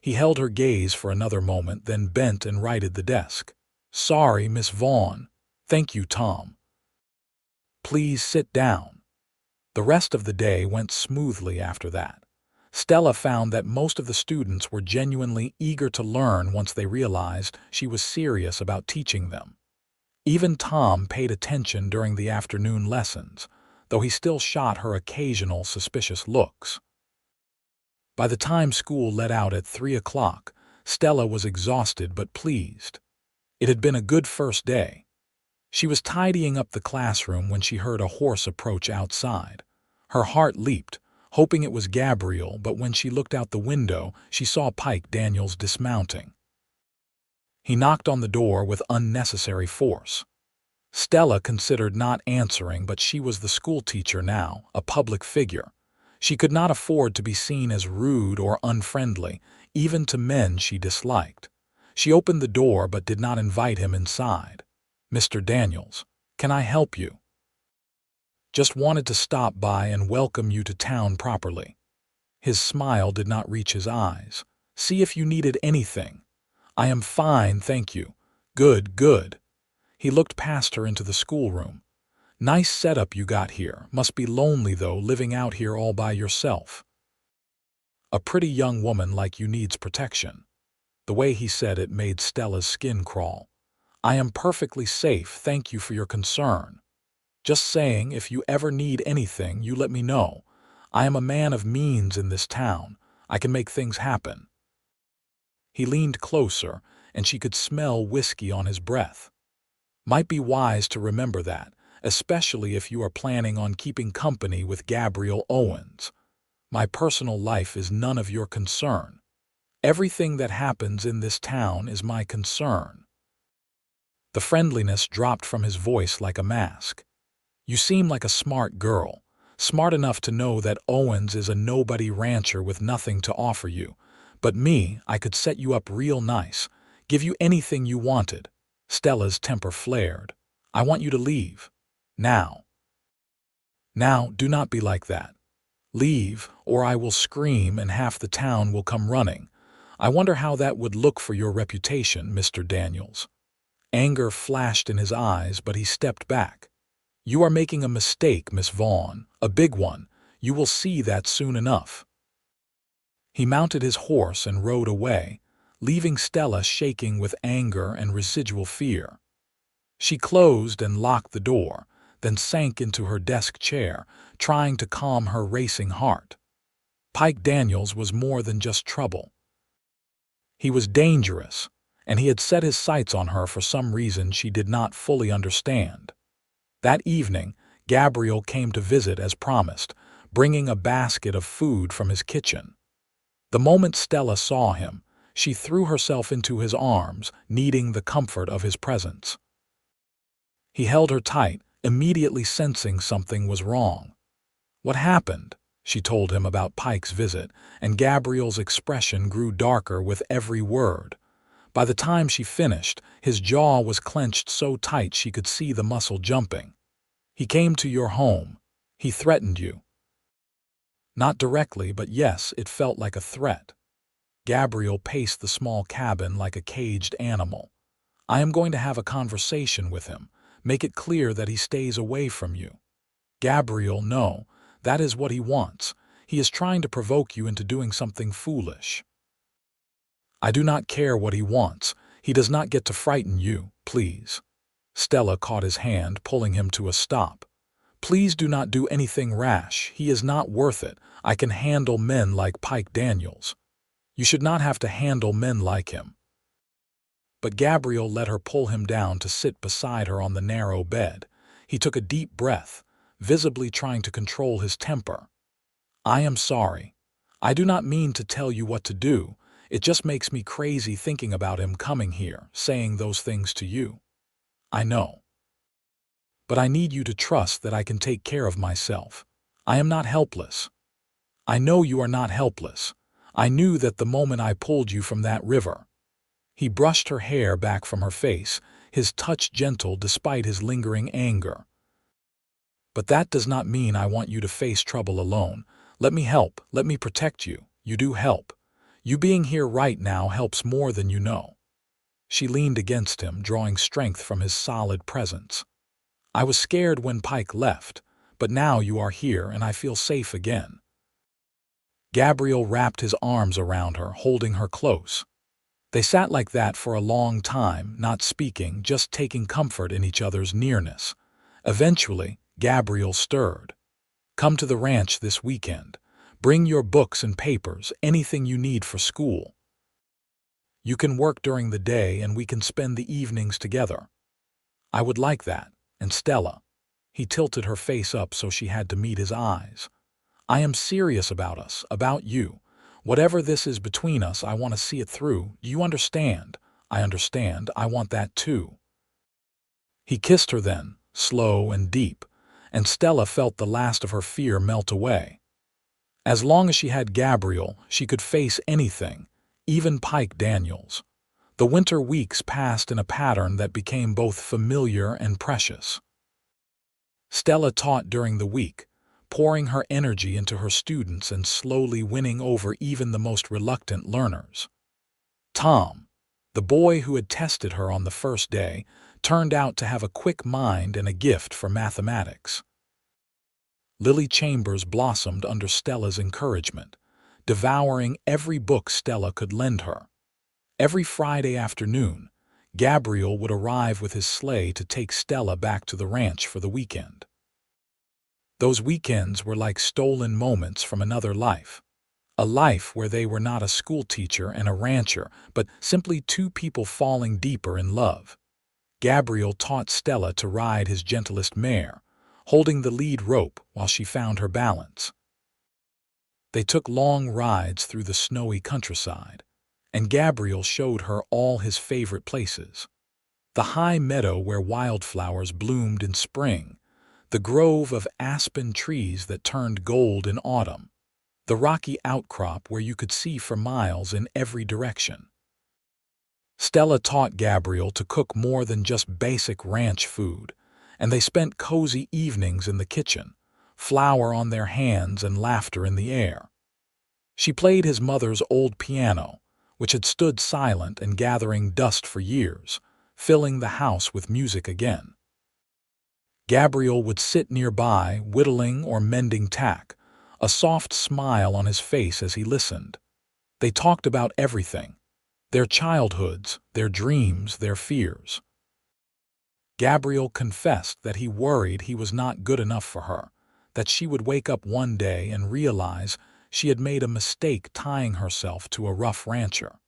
He held her gaze for another moment, then bent and righted the desk. "Sorry, Miss Vaughn." "Thank you, Tom." "Please sit down." The rest of the day went smoothly after that. Stella found that most of the students were genuinely eager to learn once they realized she was serious about teaching them. Even Tom paid attention during the afternoon lessons, though he still shot her occasional suspicious looks. By the time school let out at 3 o'clock, Stella was exhausted but pleased. It had been a good first day. She was tidying up the classroom when she heard a horse approach outside. Her heart leaped, hoping it was Gabriel, but when she looked out the window, she saw Pike Daniels dismounting. He knocked on the door with unnecessary force. Stella considered not answering, but she was the schoolteacher now, a public figure. She could not afford to be seen as rude or unfriendly, even to men she disliked. She opened the door but did not invite him inside. "Mr. Daniels, can I help you?" "Just wanted to stop by and welcome you to town properly." His smile did not reach his eyes. "See if you needed anything." "I am fine, thank you." "Good, good." He looked past her into the schoolroom. "Nice setup you got here. Must be lonely, though, living out here all by yourself." "A pretty young woman like you needs protection." The way he said it made Stella's skin crawl. "I am perfectly safe, thank you for your concern. Just saying, if you ever need anything, you let me know. I am a man of means in this town. I can make things happen." He leaned closer, and she could smell whiskey on his breath. "Might be wise to remember that, especially if you are planning on keeping company with Gabriel Owens. My personal life is none of your concern. Everything that happens in this town is my concern." The friendliness dropped from his voice like a mask. "You seem like a smart girl, smart enough to know that Owens is a nobody rancher with nothing to offer you. But me, I could set you up real nice, give you anything you wanted." Stella's temper flared. "I want you to leave. Now." "Now, do not be like that. Leave, or I will scream and half the town will come running. I wonder how that would look for your reputation, Mr. Daniels." Anger flashed in his eyes, but he stepped back. "You are making a mistake, Miss Vaughn, a big one. You will see that soon enough." He mounted his horse and rode away, leaving Stella shaking with anger and residual fear. She closed and locked the door, then sank into her desk chair, trying to calm her racing heart. Pike Daniels was more than just trouble. He was dangerous, and he had set his sights on her for some reason she did not fully understand. That evening, Gabriel came to visit as promised, bringing a basket of food from his kitchen. The moment Stella saw him, She threw herself into his arms, needing the comfort of his presence. He held her tight, immediately sensing something was wrong. "What happened?" She told him about Pike's visit, and Gabriel's expression grew darker with every word. By the time she finished, his jaw was clenched so tight she could see the muscle jumping. "He came to your home. He threatened you." Not directly, but yes, it felt like a threat. Gabriel paced the small cabin like a caged animal. "I am going to have a conversation with him. Make it clear that he stays away from you." "Gabriel, no. That is what he wants. He is trying to provoke you into doing something foolish." "I do not care what he wants. He does not get to frighten you, please." Stella caught his hand, pulling him to a stop. "Please do not do anything rash. He is not worth it. I can handle men like Pike Daniels." "You should not have to handle men like him." But Gabriel let her pull him down to sit beside her on the narrow bed. He took a deep breath, visibly trying to control his temper. "I am sorry. I do not mean to tell you what to do. It just makes me crazy thinking about him coming here, saying those things to you. I know. But I need you to trust that I can take care of myself. I am not helpless." "I know you are not helpless. I knew that the moment I pulled you from that river." He brushed her hair back from her face, his touch gentle despite his lingering anger. "But that does not mean I want you to face trouble alone. Let me help. Let me protect you. You do help. You being here right now helps more than you know." She leaned against him, drawing strength from his solid presence. "I was scared when Pike left, but now you are here and I feel safe again." Gabriel wrapped his arms around her, holding her close. They sat like that for a long time, not speaking, just taking comfort in each other's nearness. Eventually, Gabriel stirred. "Come to the ranch this weekend. Bring your books and papers, anything you need for school. You can work during the day and we can spend the evenings together." "I would like that. And Stella." He tilted her face up so she had to meet his eyes. "I am serious about us, about you. Whatever this is between us, I want to see it through. Do you understand?" "I understand. I want that too." He kissed her then, slow and deep, and Stella felt the last of her fear melt away. As long as she had Gabriel, she could face anything, even Pike Daniels. The winter weeks passed in a pattern that became both familiar and precious. Stella taught during the week, pouring her energy into her students and slowly winning over even the most reluctant learners. Tom, the boy who had tested her on the first day, turned out to have a quick mind and a gift for mathematics. Lily Chambers blossomed under Stella's encouragement, devouring every book Stella could lend her. Every Friday afternoon, Gabriel would arrive with his sleigh to take Stella back to the ranch for the weekend. Those weekends were like stolen moments from another life. A life where they were not a schoolteacher and a rancher, but simply two people falling deeper in love. Gabriel taught Stella to ride his gentlest mare, holding the lead rope while she found her balance. They took long rides through the snowy countryside, and Gabriel showed her all his favorite places. The high meadow where wildflowers bloomed in spring, the grove of aspen trees that turned gold in autumn, the rocky outcrop where you could see for miles in every direction. Stella taught Gabriel to cook more than just basic ranch food, and they spent cozy evenings in the kitchen, flour on their hands and laughter in the air. She played his mother's old piano, which had stood silent and gathering dust for years, filling the house with music again. Gabriel would sit nearby, whittling or mending tack, a soft smile on his face as he listened. They talked about everything, their childhoods, their dreams, their fears. Gabriel confessed that he worried he was not good enough for her, that she would wake up one day and realize she had made a mistake tying herself to a rough rancher.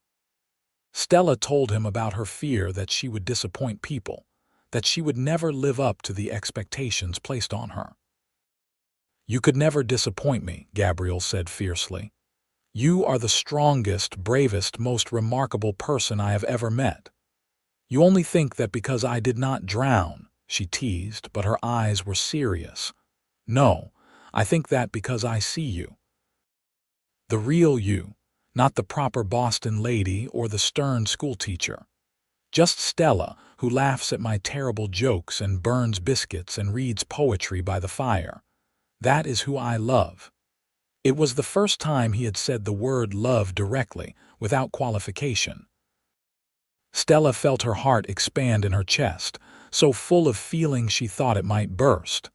Stella told him about her fear that she would disappoint people, that she would never live up to the expectations placed on her. "You could never disappoint me," Gabriel said fiercely. You are the strongest, bravest, most remarkable person I have ever met. You only think that because I did not drown," she teased, but her eyes were serious. "No, I think that because I see you. The real you, not the proper Boston lady or the stern schoolteacher. Just Stella, who laughs at my terrible jokes and burns biscuits and reads poetry by the fire. That is who I love." It was the first time he had said the word love directly, without qualification. Stella felt her heart expand in her chest, so full of feeling she thought it might burst.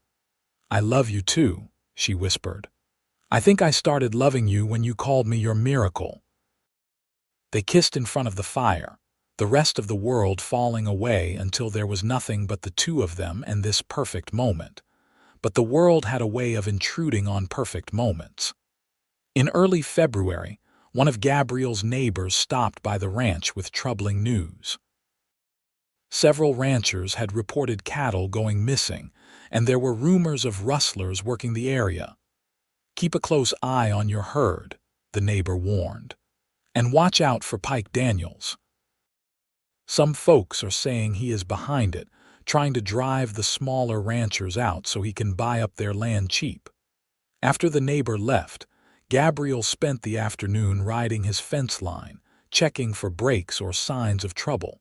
"I love you too," she whispered. "I think I started loving you when you called me your miracle." They kissed in front of the fire, the rest of the world falling away until there was nothing but the two of them and this perfect moment. But the world had a way of intruding on perfect moments. In early February, one of Gabriel's neighbors stopped by the ranch with troubling news. Several ranchers had reported cattle going missing, and there were rumors of rustlers working the area. "Keep a close eye on your herd," the neighbor warned, "and watch out for Pike Daniels. Some folks are saying he is behind it, trying to drive the smaller ranchers out so he can buy up their land cheap." After the neighbor left, Gabriel spent the afternoon riding his fence line, checking for breaks or signs of trouble.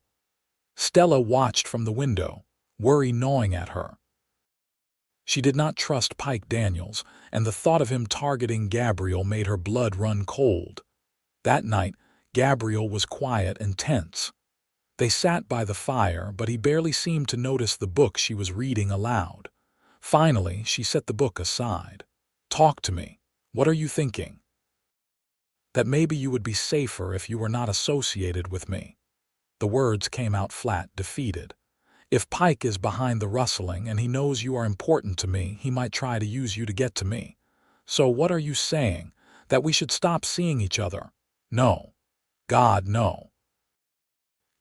Stella watched from the window, worry gnawing at her. She did not trust Pike Daniels, and the thought of him targeting Gabriel made her blood run cold. That night, Gabriel was quiet and tense. They sat by the fire, but he barely seemed to notice the book she was reading aloud. Finally, she set the book aside. "Talk to me. What are you thinking?" "That maybe you would be safer if you were not associated with me." The words came out flat, defeated. "If Pike is behind the rustling and he knows you are important to me, he might try to use you to get to me. So what are you saying? That we should stop seeing each other?" "No. God, no."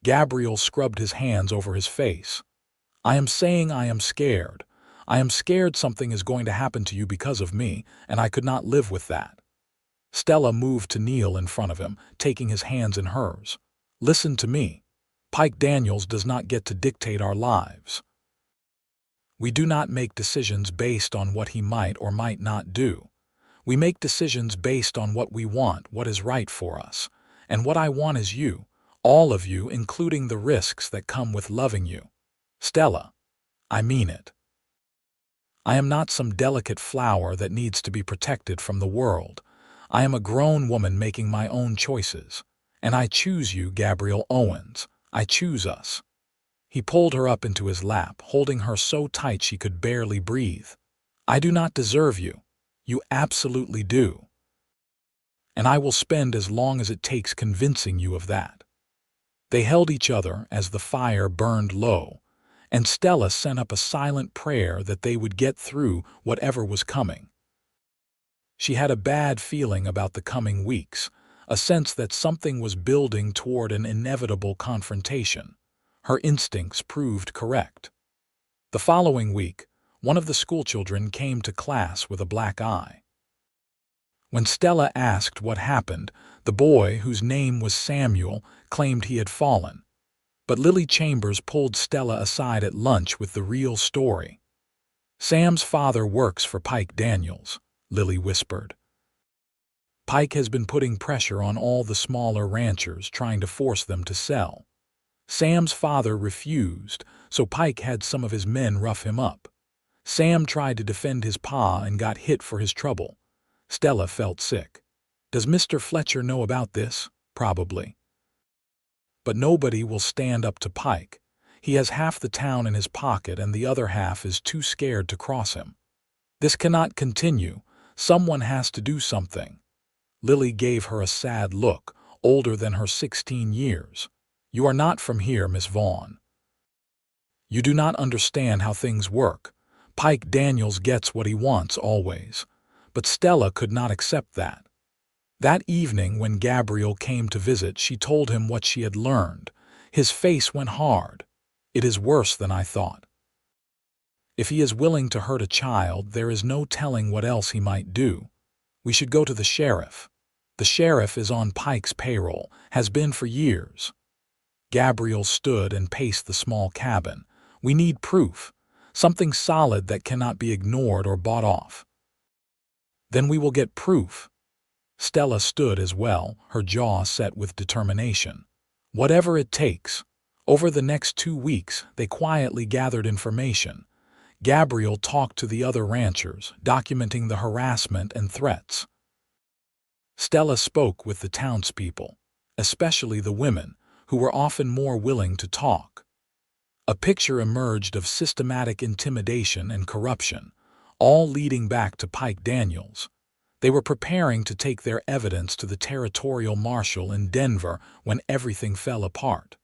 Gabriel scrubbed his hands over his face. "I am saying I am scared. I am scared something is going to happen to you because of me, and I could not live with that." Stella moved to kneel in front of him, taking his hands in hers. "Listen to me. Pike Daniels does not get to dictate our lives. We do not make decisions based on what he might or might not do. We make decisions based on what we want, what is right for us. And what I want is you, all of you, including the risks that come with loving you. Stella, I mean it. I am not some delicate flower that needs to be protected from the world. I am a grown woman making my own choices. And I choose you, Gabriel Owens. I choose us." He pulled her up into his lap, holding her so tight she could barely breathe. "I do not deserve you. You absolutely do. And I will spend as long as it takes convincing you of that." They held each other as the fire burned low, and Stella sent up a silent prayer that they would get through whatever was coming. She had a bad feeling about the coming weeks, a sense that something was building toward an inevitable confrontation. Her instincts proved correct. The following week, one of the schoolchildren came to class with a black eye. When Stella asked what happened, the boy, whose name was Samuel, claimed he had fallen. But Lily Chambers pulled Stella aside at lunch with the real story. "Sam's father works for Pike Daniels," Lily whispered. "Pike has been putting pressure on all the smaller ranchers, trying to force them to sell. Sam's father refused, so Pike had some of his men rough him up. Sam tried to defend his pa and got hit for his trouble." Stella felt sick. "Does Mr. Fletcher know about this?" "Probably. But nobody will stand up to Pike. He has half the town in his pocket and the other half is too scared to cross him. This cannot continue. Someone has to do something." Lily gave her a sad look, older than her 16 years. "You are not from here, Miss Vaughn. You do not understand how things work. Pike Daniels gets what he wants always." But Stella could not accept that. That evening when Gabriel came to visit, she told him what she had learned. His face went hard. "It is worse than I thought. If he is willing to hurt a child, there is no telling what else he might do. We should go to the sheriff." The sheriff is on Pike's payroll, has been for years. Gabriel stood and paced the small cabin. We need proof, something solid that cannot be ignored or bought off. Then we will get proof. Stella stood as well, her jaw set with determination. Whatever it takes. Over the next 2 weeks, they quietly gathered information. Gabriel talked to the other ranchers, documenting the harassment and threats. Stella spoke with the townspeople, especially the women, who were often more willing to talk. A picture emerged of systematic intimidation and corruption, all leading back to Pike Daniels. They were preparing to take their evidence to the territorial marshal in Denver when everything fell apart.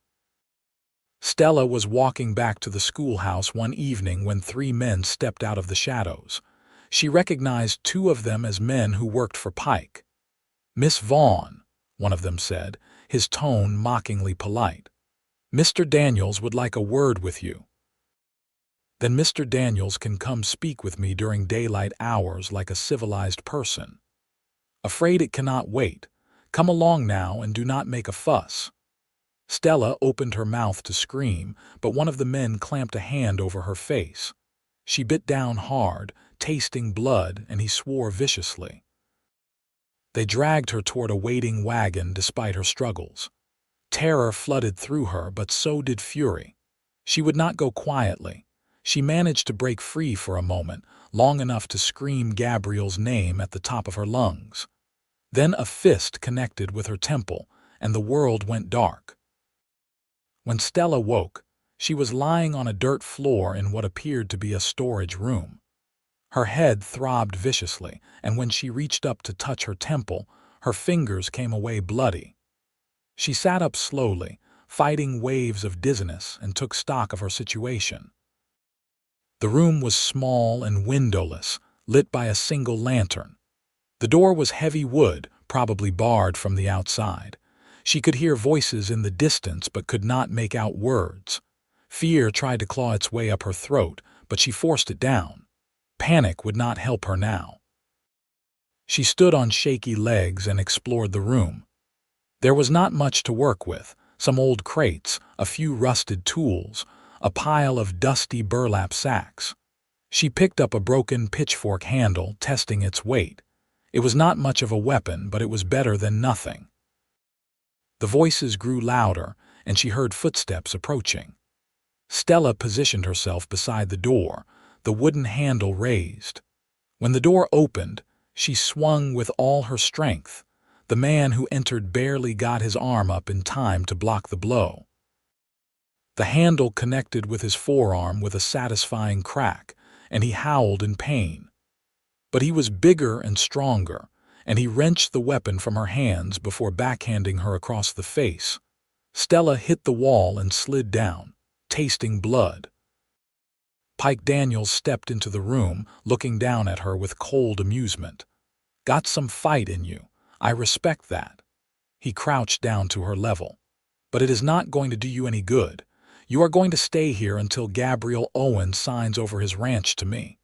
Stella was walking back to the schoolhouse one evening when 3 men stepped out of the shadows. She recognized 2 of them as men who worked for Pike. "Miss Vaughn," one of them said, his tone mockingly polite. "Mr. Daniels would like a word with you." "Then Mr. Daniels can come speak with me during daylight hours like a civilized person." "Afraid it cannot wait. Come along now and do not make a fuss." Stella opened her mouth to scream, but one of the men clamped a hand over her face. She bit down hard, tasting blood, and he swore viciously. They dragged her toward a waiting wagon despite her struggles. Terror flooded through her, but so did fury. She would not go quietly. She managed to break free for a moment, long enough to scream Gabriel's name at the top of her lungs. Then a fist connected with her temple, and the world went dark. When Stella woke, she was lying on a dirt floor in what appeared to be a storage room. Her head throbbed viciously, and when she reached up to touch her temple, her fingers came away bloody. She sat up slowly, fighting waves of dizziness, and took stock of her situation. The room was small and windowless, lit by a single lantern. The door was heavy wood, probably barred from the outside. She could hear voices in the distance but could not make out words. Fear tried to claw its way up her throat, but she forced it down. Panic would not help her now. She stood on shaky legs and explored the room. There was not much to work with: some old crates, a few rusted tools, a pile of dusty burlap sacks. She picked up a broken pitchfork handle, testing its weight. It was not much of a weapon, but it was better than nothing. The voices grew louder, and she heard footsteps approaching. Stella positioned herself beside the door, the wooden handle raised. When the door opened, she swung with all her strength. The man who entered barely got his arm up in time to block the blow. The handle connected with his forearm with a satisfying crack, and he howled in pain. But he was bigger and stronger, and he wrenched the weapon from her hands before backhanding her across the face. Stella hit the wall and slid down, tasting blood. Pike Daniels stepped into the room, looking down at her with cold amusement. "Got some fight in you. I respect that." He crouched down to her level. "But it is not going to do you any good. You are going to stay here until Gabriel Owens signs over his ranch to me.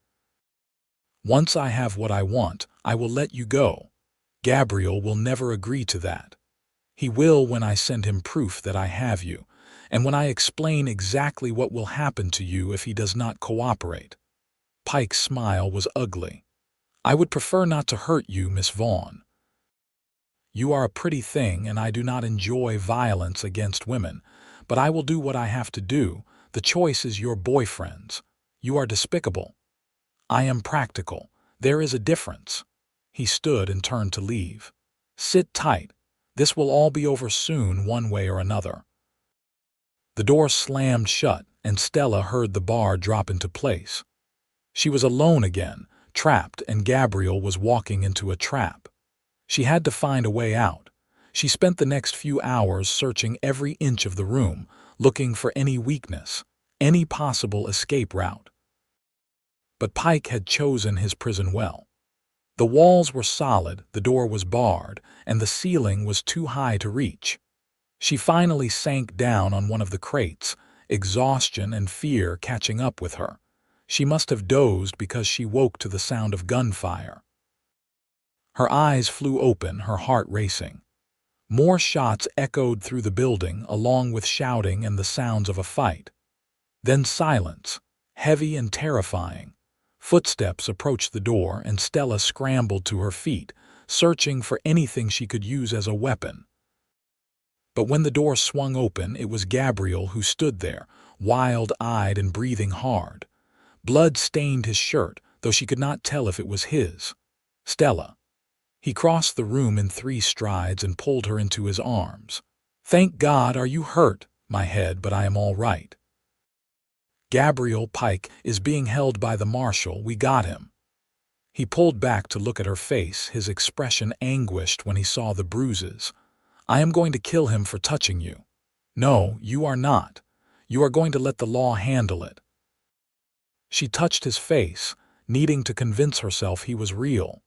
Once I have what I want, I will let you go. Gabriel will never agree to that. He will when I send him proof that I have you, and when I explain exactly what will happen to you if he does not cooperate." Pike's smile was ugly. "I would prefer not to hurt you, Miss Vaughn. You are a pretty thing, and I do not enjoy violence against women, but I will do what I have to do. The choice is your boyfriend's. You are despicable. I am practical. There is a difference." He stood and turned to leave. "Sit tight. This will all be over soon, one way or another." The door slammed shut, and Stella heard the bar drop into place. She was alone again, trapped, and Gabriel was walking into a trap. She had to find a way out. She spent the next few hours searching every inch of the room, looking for any weakness, any possible escape route. But Pike had chosen his prison well. The walls were solid, the door was barred, and the ceiling was too high to reach. She finally sank down on one of the crates, exhaustion and fear catching up with her. She must have dozed because she woke to the sound of gunfire. Her eyes flew open, her heart racing. More shots echoed through the building, along with shouting and the sounds of a fight. Then silence, heavy and terrifying. Footsteps approached the door, and Stella scrambled to her feet, searching for anything she could use as a weapon. But when the door swung open, it was Gabriel who stood there, wild-eyed and breathing hard. Blood stained his shirt, though she could not tell if it was his. "Stella." He crossed the room in 3 strides and pulled her into his arms. "Thank God, are you hurt?" "My head, but I am all right." "Gabriel Pike is being held by the marshal. We got him." He pulled back to look at her face, his expression anguished when he saw the bruises. "I am going to kill him for touching you." "No, you are not. You are going to let the law handle it." She touched his face, needing to convince herself he was real.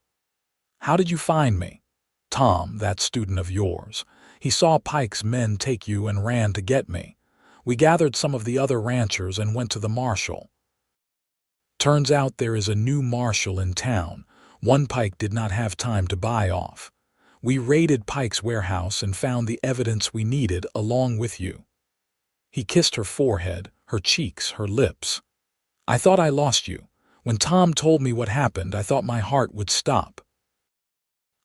"How did you find me?" "Tom, that student of yours. He saw Pike's men take you and ran to get me. We gathered some of the other ranchers and went to the marshal. Turns out there is a new marshal in town. One Pike did not have time to buy off. We raided Pike's warehouse and found the evidence we needed along with you." He kissed her forehead, her cheeks, her lips. "I thought I lost you. When Tom told me what happened, I thought my heart would stop."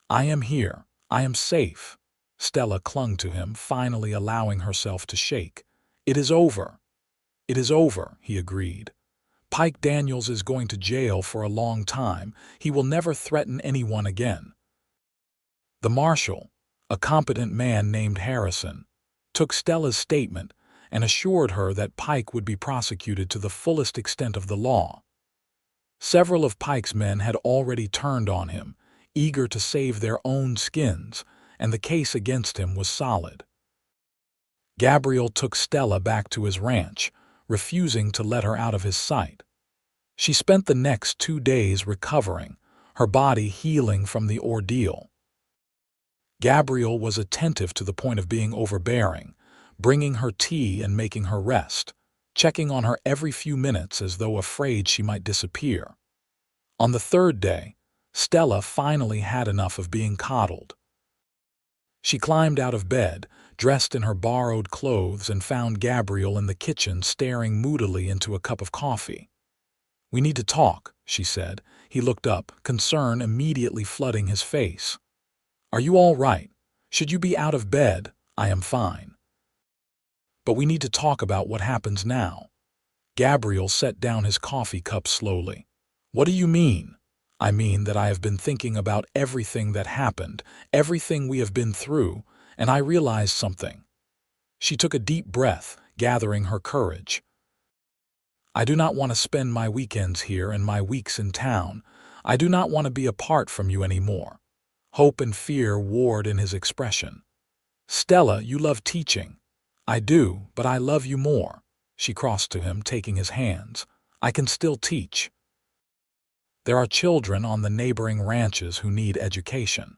"I am here. I am safe." Stella clung to him, finally allowing herself to shake. "It is over." "It is over," he agreed. "Pike Daniels is going to jail for a long time. He will never threaten anyone again." The marshal, a competent man named Harrison, took Stella's statement and assured her that Pike would be prosecuted to the fullest extent of the law. Several of Pike's men had already turned on him, eager to save their own skins, and the case against him was solid. Gabriel took Stella back to his ranch, refusing to let her out of his sight. She spent the next 2 days recovering, her body healing from the ordeal. Gabriel was attentive to the point of being overbearing, bringing her tea and making her rest, checking on her every few minutes as though afraid she might disappear. On the 3rd day, Stella finally had enough of being coddled. She climbed out of bed, dressed in her borrowed clothes, and found Gabriel in the kitchen staring moodily into a cup of coffee. "We need to talk," she said. He looked up, concern immediately flooding his face. "Are you all right? Should you be out of bed?" "I am fine." "But we need to talk about what happens now." Gabriel set down his coffee cup slowly. "What do you mean?" "I mean that I have been thinking about everything that happened, everything we have been through, and I realized something." She took a deep breath, gathering her courage. "I do not want to spend my weekends here and my weeks in town. I do not want to be apart from you anymore." Hope and fear warred in his expression. "Stella, you love teaching." "I do, but I love you more." She crossed to him, taking his hands. "I can still teach. There are children on the neighboring ranches who need education.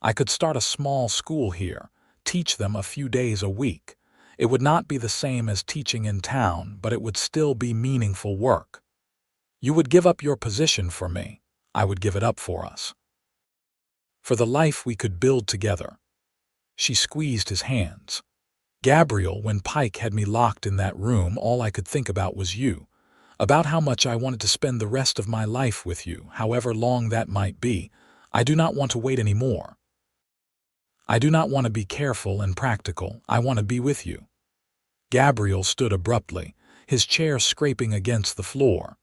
I could start a small school here, teach them a few days a week. It would not be the same as teaching in town, but it would still be meaningful work. You would give up your position for me. I would give it up for us. For the life we could build together." She squeezed his hands. "Gabriel, when Pike had me locked in that room, all I could think about was you. About how much I wanted to spend the rest of my life with you, however long that might be. I do not want to wait any more. I do not want to be careful and practical. I want to be with you." Gabriel stood abruptly, his chair scraping against the floor.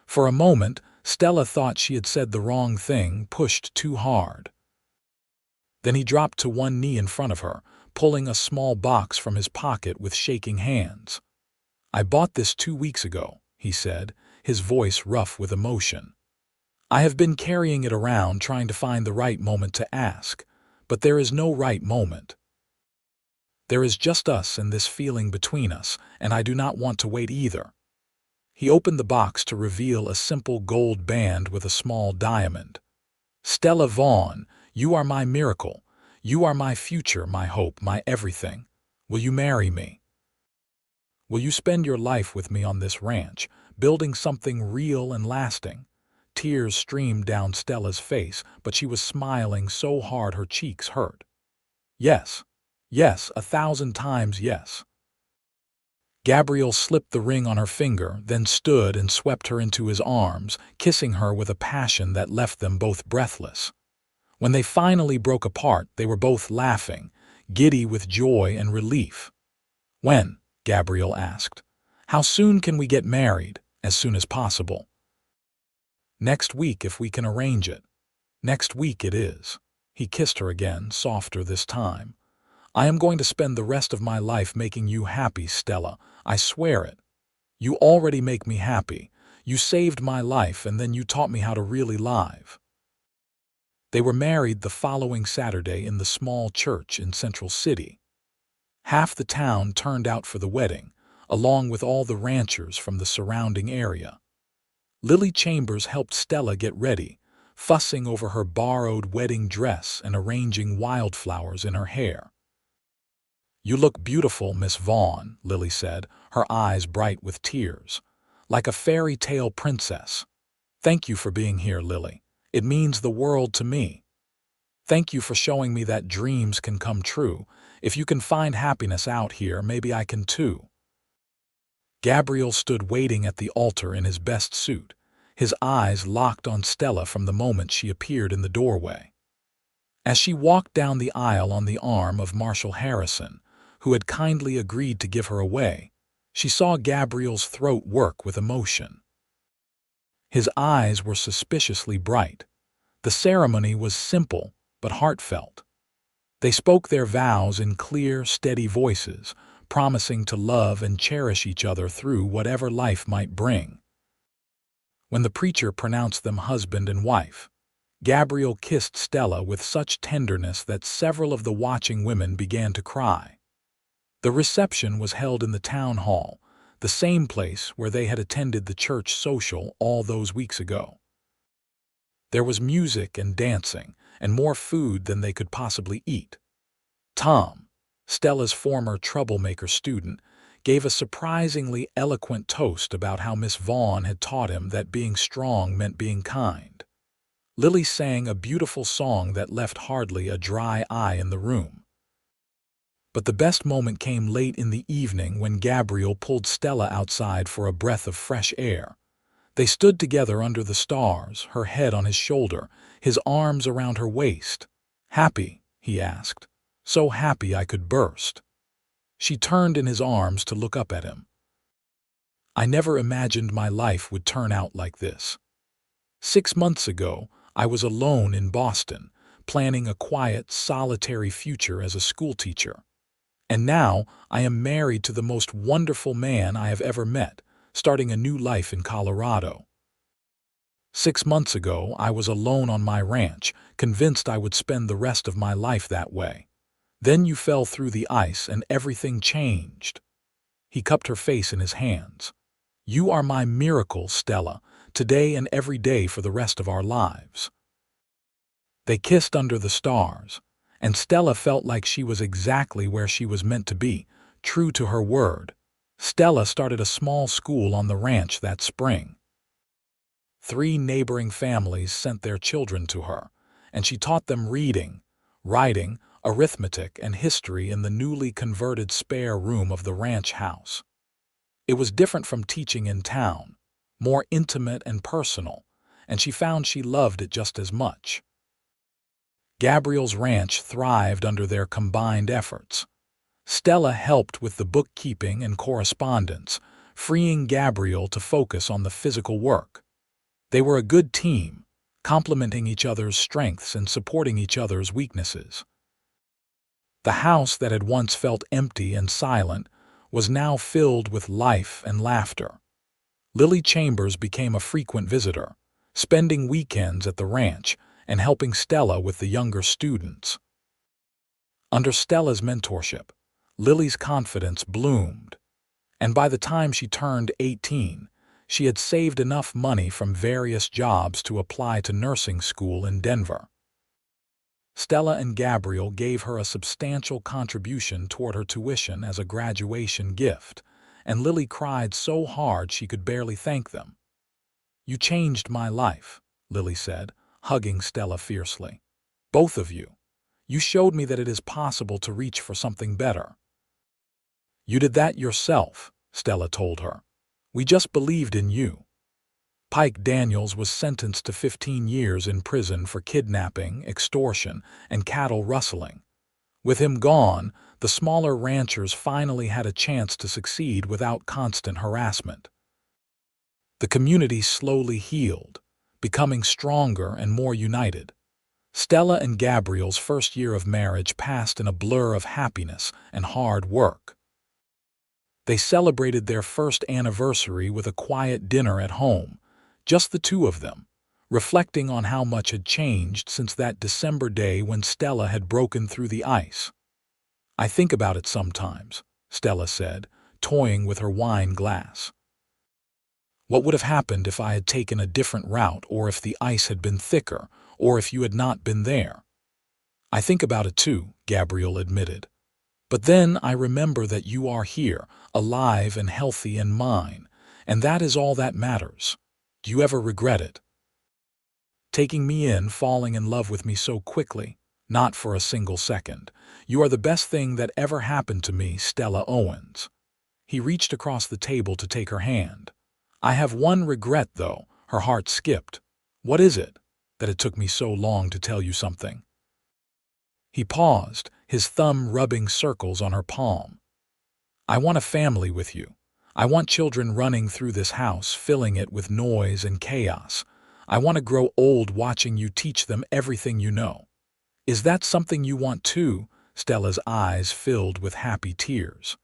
For a moment, Stella thought she had said the wrong thing, pushed too hard. Then he dropped to one knee in front of her, pulling a small box from his pocket with shaking hands. "I bought this 2 weeks ago," he said, his voice rough with emotion. "I have been carrying it around, trying to find the right moment to ask, but there is no right moment. There is just us and this feeling between us, and I do not want to wait either." He opened the box to reveal a simple gold band with a small diamond. "Stella Vaughn, you are my miracle. You are my future, my hope, my everything. Will you marry me? Will you spend your life with me on this ranch, building something real and lasting? Tears streamed down Stella's face, but she was smiling so hard her cheeks hurt. Yes, yes, 1,000 times yes. Gabriel slipped the ring on her finger, then stood and swept her into his arms, kissing her with a passion that left them both breathless. When they finally broke apart, they were both laughing, giddy with joy and relief. "When?" Gabriel asked. "How soon can we get married?" "As soon as possible." "Next week if we can arrange it." "Next week it is." He kissed her again, softer this time. "I am going to spend the rest of my life making you happy, Stella. I swear it. You already make me happy. You saved my life and then you taught me how to really live." They were married the following Saturday in the small church in Central City. Half the town turned out for the wedding, along with all the ranchers from the surrounding area. Lily Chambers helped Stella get ready, fussing over her borrowed wedding dress and arranging wildflowers in her hair. "You look beautiful, Miss Vaughn," Lily said, her eyes bright with tears. "Like a fairy tale princess. Thank you for being here, Lily. It means the world to me. Thank you for showing me that dreams can come true. If you can find happiness out here, maybe I can too." Gabriel stood waiting at the altar in his best suit, his eyes locked on Stella from the moment she appeared in the doorway. As she walked down the aisle on the arm of Marshall Harrison, who had kindly agreed to give her away, she saw Gabriel's throat work with emotion. His eyes were suspiciously bright. The ceremony was simple but heartfelt. They spoke their vows in clear, steady voices, promising to love and cherish each other through whatever life might bring. When the preacher pronounced them husband and wife, Gabriel kissed Stella with such tenderness that several of the watching women began to cry. The reception was held in the town hall, the same place where they had attended the church social all those weeks ago. There was music and dancing, and more food than they could possibly eat. Tom, Stella's former troublemaker student, gave a surprisingly eloquent toast about how Miss Vaughn had taught him that being strong meant being kind. Lily sang a beautiful song that left hardly a dry eye in the room. But the best moment came late in the evening when Gabriel pulled Stella outside for a breath of fresh air. They stood together under the stars, her head on his shoulder, his arms around her waist. "Happy?" he asked. "So happy I could burst." She turned in his arms to look up at him. "I never imagined my life would turn out like this. 6 months ago, I was alone in Boston, planning a quiet, solitary future as a schoolteacher. And now I am married to the most wonderful man I have ever met, starting a new life in Colorado. 6 months ago, I was alone on my ranch, convinced I would spend the rest of my life that way. Then you fell through the ice and everything changed." He cupped her face in his hands. "You are my miracle, Stella, today and every day for the rest of our lives." They kissed under the stars, and Stella felt like she was exactly where she was meant to be, true to her word. Stella started a small school on the ranch that spring. 3 neighboring families sent their children to her, and she taught them reading, writing, arithmetic, and history in the newly converted spare room of the ranch house. It was different from teaching in town, more intimate and personal, and she found she loved it just as much. Gabriel's ranch thrived under their combined efforts. Stella helped with the bookkeeping and correspondence, freeing Gabriel to focus on the physical work. They were a good team, complementing each other's strengths and supporting each other's weaknesses. The house that had once felt empty and silent was now filled with life and laughter. Lily Chambers became a frequent visitor, spending weekends at the ranch and helping Stella with the younger students. Under Stella's mentorship, Lily's confidence bloomed, and by the time she turned 18, she had saved enough money from various jobs to apply to nursing school in Denver. Stella and Gabriel gave her a substantial contribution toward her tuition as a graduation gift, and Lily cried so hard she could barely thank them. "You changed my life," Lily said, hugging Stella fiercely. Both of you. You showed me that it is possible to reach for something better. You did that yourself, Stella told her. We just believed in you. Pike Daniels was sentenced to 15 years in prison for kidnapping, extortion, and cattle rustling. With him gone, the smaller ranchers finally had a chance to succeed without constant harassment. The community slowly healed, becoming stronger and more united. Stella and Gabriel's first year of marriage passed in a blur of happiness and hard work. They celebrated their first anniversary with a quiet dinner at home, just the two of them, reflecting on how much had changed since that December day when Stella had broken through the ice. I think about it sometimes, Stella said, toying with her wine glass. What would have happened if I had taken a different route, or if the ice had been thicker, or if you had not been there? I think about it too, Gabriel admitted. But then I remember that you are here, alive and healthy and mine, and that is all that matters. Do you ever regret it? Taking me in, falling in love with me so quickly? Not for a single second. You are the best thing that ever happened to me, Stella Owens. He reached across the table to take her hand. I have one regret, though. Her heart skipped. What is it? That it took me so long to tell you something. He paused, his thumb rubbing circles on her palm. I want a family with you. I want children running through this house, filling it with noise and chaos. I want to grow old watching you teach them everything you know. Is that something you want too? Stella's eyes filled with happy tears.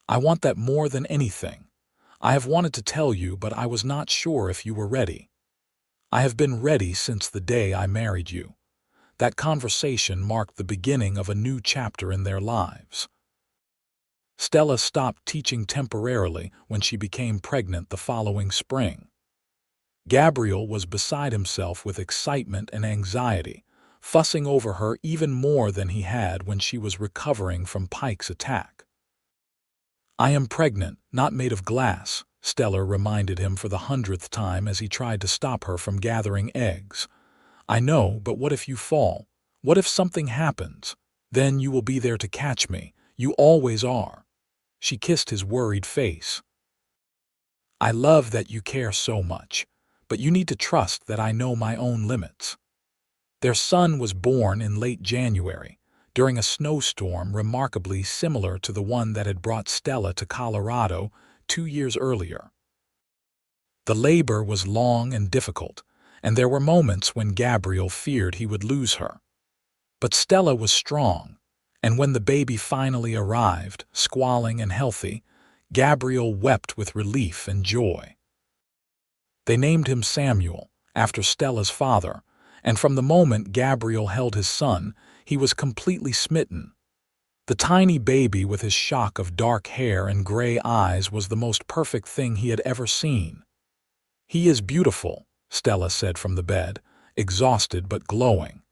I want that more than anything. I have wanted to tell you, but I was not sure if you were ready. I have been ready since the day I married you. That conversation marked the beginning of a new chapter in their lives. Stella stopped teaching temporarily when she became pregnant the following spring. Gabriel was beside himself with excitement and anxiety, fussing over her even more than he had when she was recovering from Pike's attack. I am pregnant, not made of glass, Stella reminded him for the 100th time as he tried to stop her from gathering eggs. I know, but what if you fall? What if something happens? Then you will be there to catch me. You always are. She kissed his worried face. I love that you care so much, but you need to trust that I know my own limits. Their son was born in late January, during a snowstorm remarkably similar to the one that had brought Stella to Colorado 2 years earlier. The labor was long and difficult, and there were moments when Gabriel feared he would lose her. But Stella was strong, and when the baby finally arrived, squalling and healthy, Gabriel wept with relief and joy. They named him Samuel, after Stella's father, and from the moment Gabriel held his son, he was completely smitten. The tiny baby with his shock of dark hair and gray eyes was the most perfect thing he had ever seen. He is beautiful, Stella said from the bed, exhausted but glowing.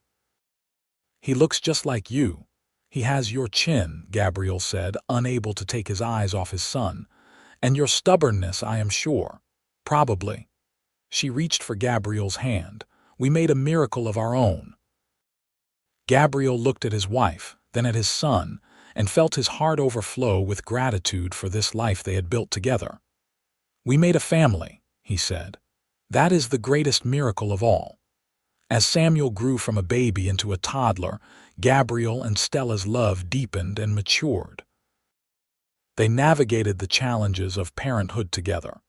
He looks just like you. He has your chin, Gabriel said, unable to take his eyes off his son. And your stubbornness, I am sure. Probably. She reached for Gabriel's hand. We made a miracle of our own. Gabriel looked at his wife, then at his son, and felt his heart overflow with gratitude for this life they had built together. We made a family, he said. That is the greatest miracle of all. As Samuel grew from a baby into a toddler, Gabriel and Stella's love deepened and matured. They navigated the challenges of parenthood together,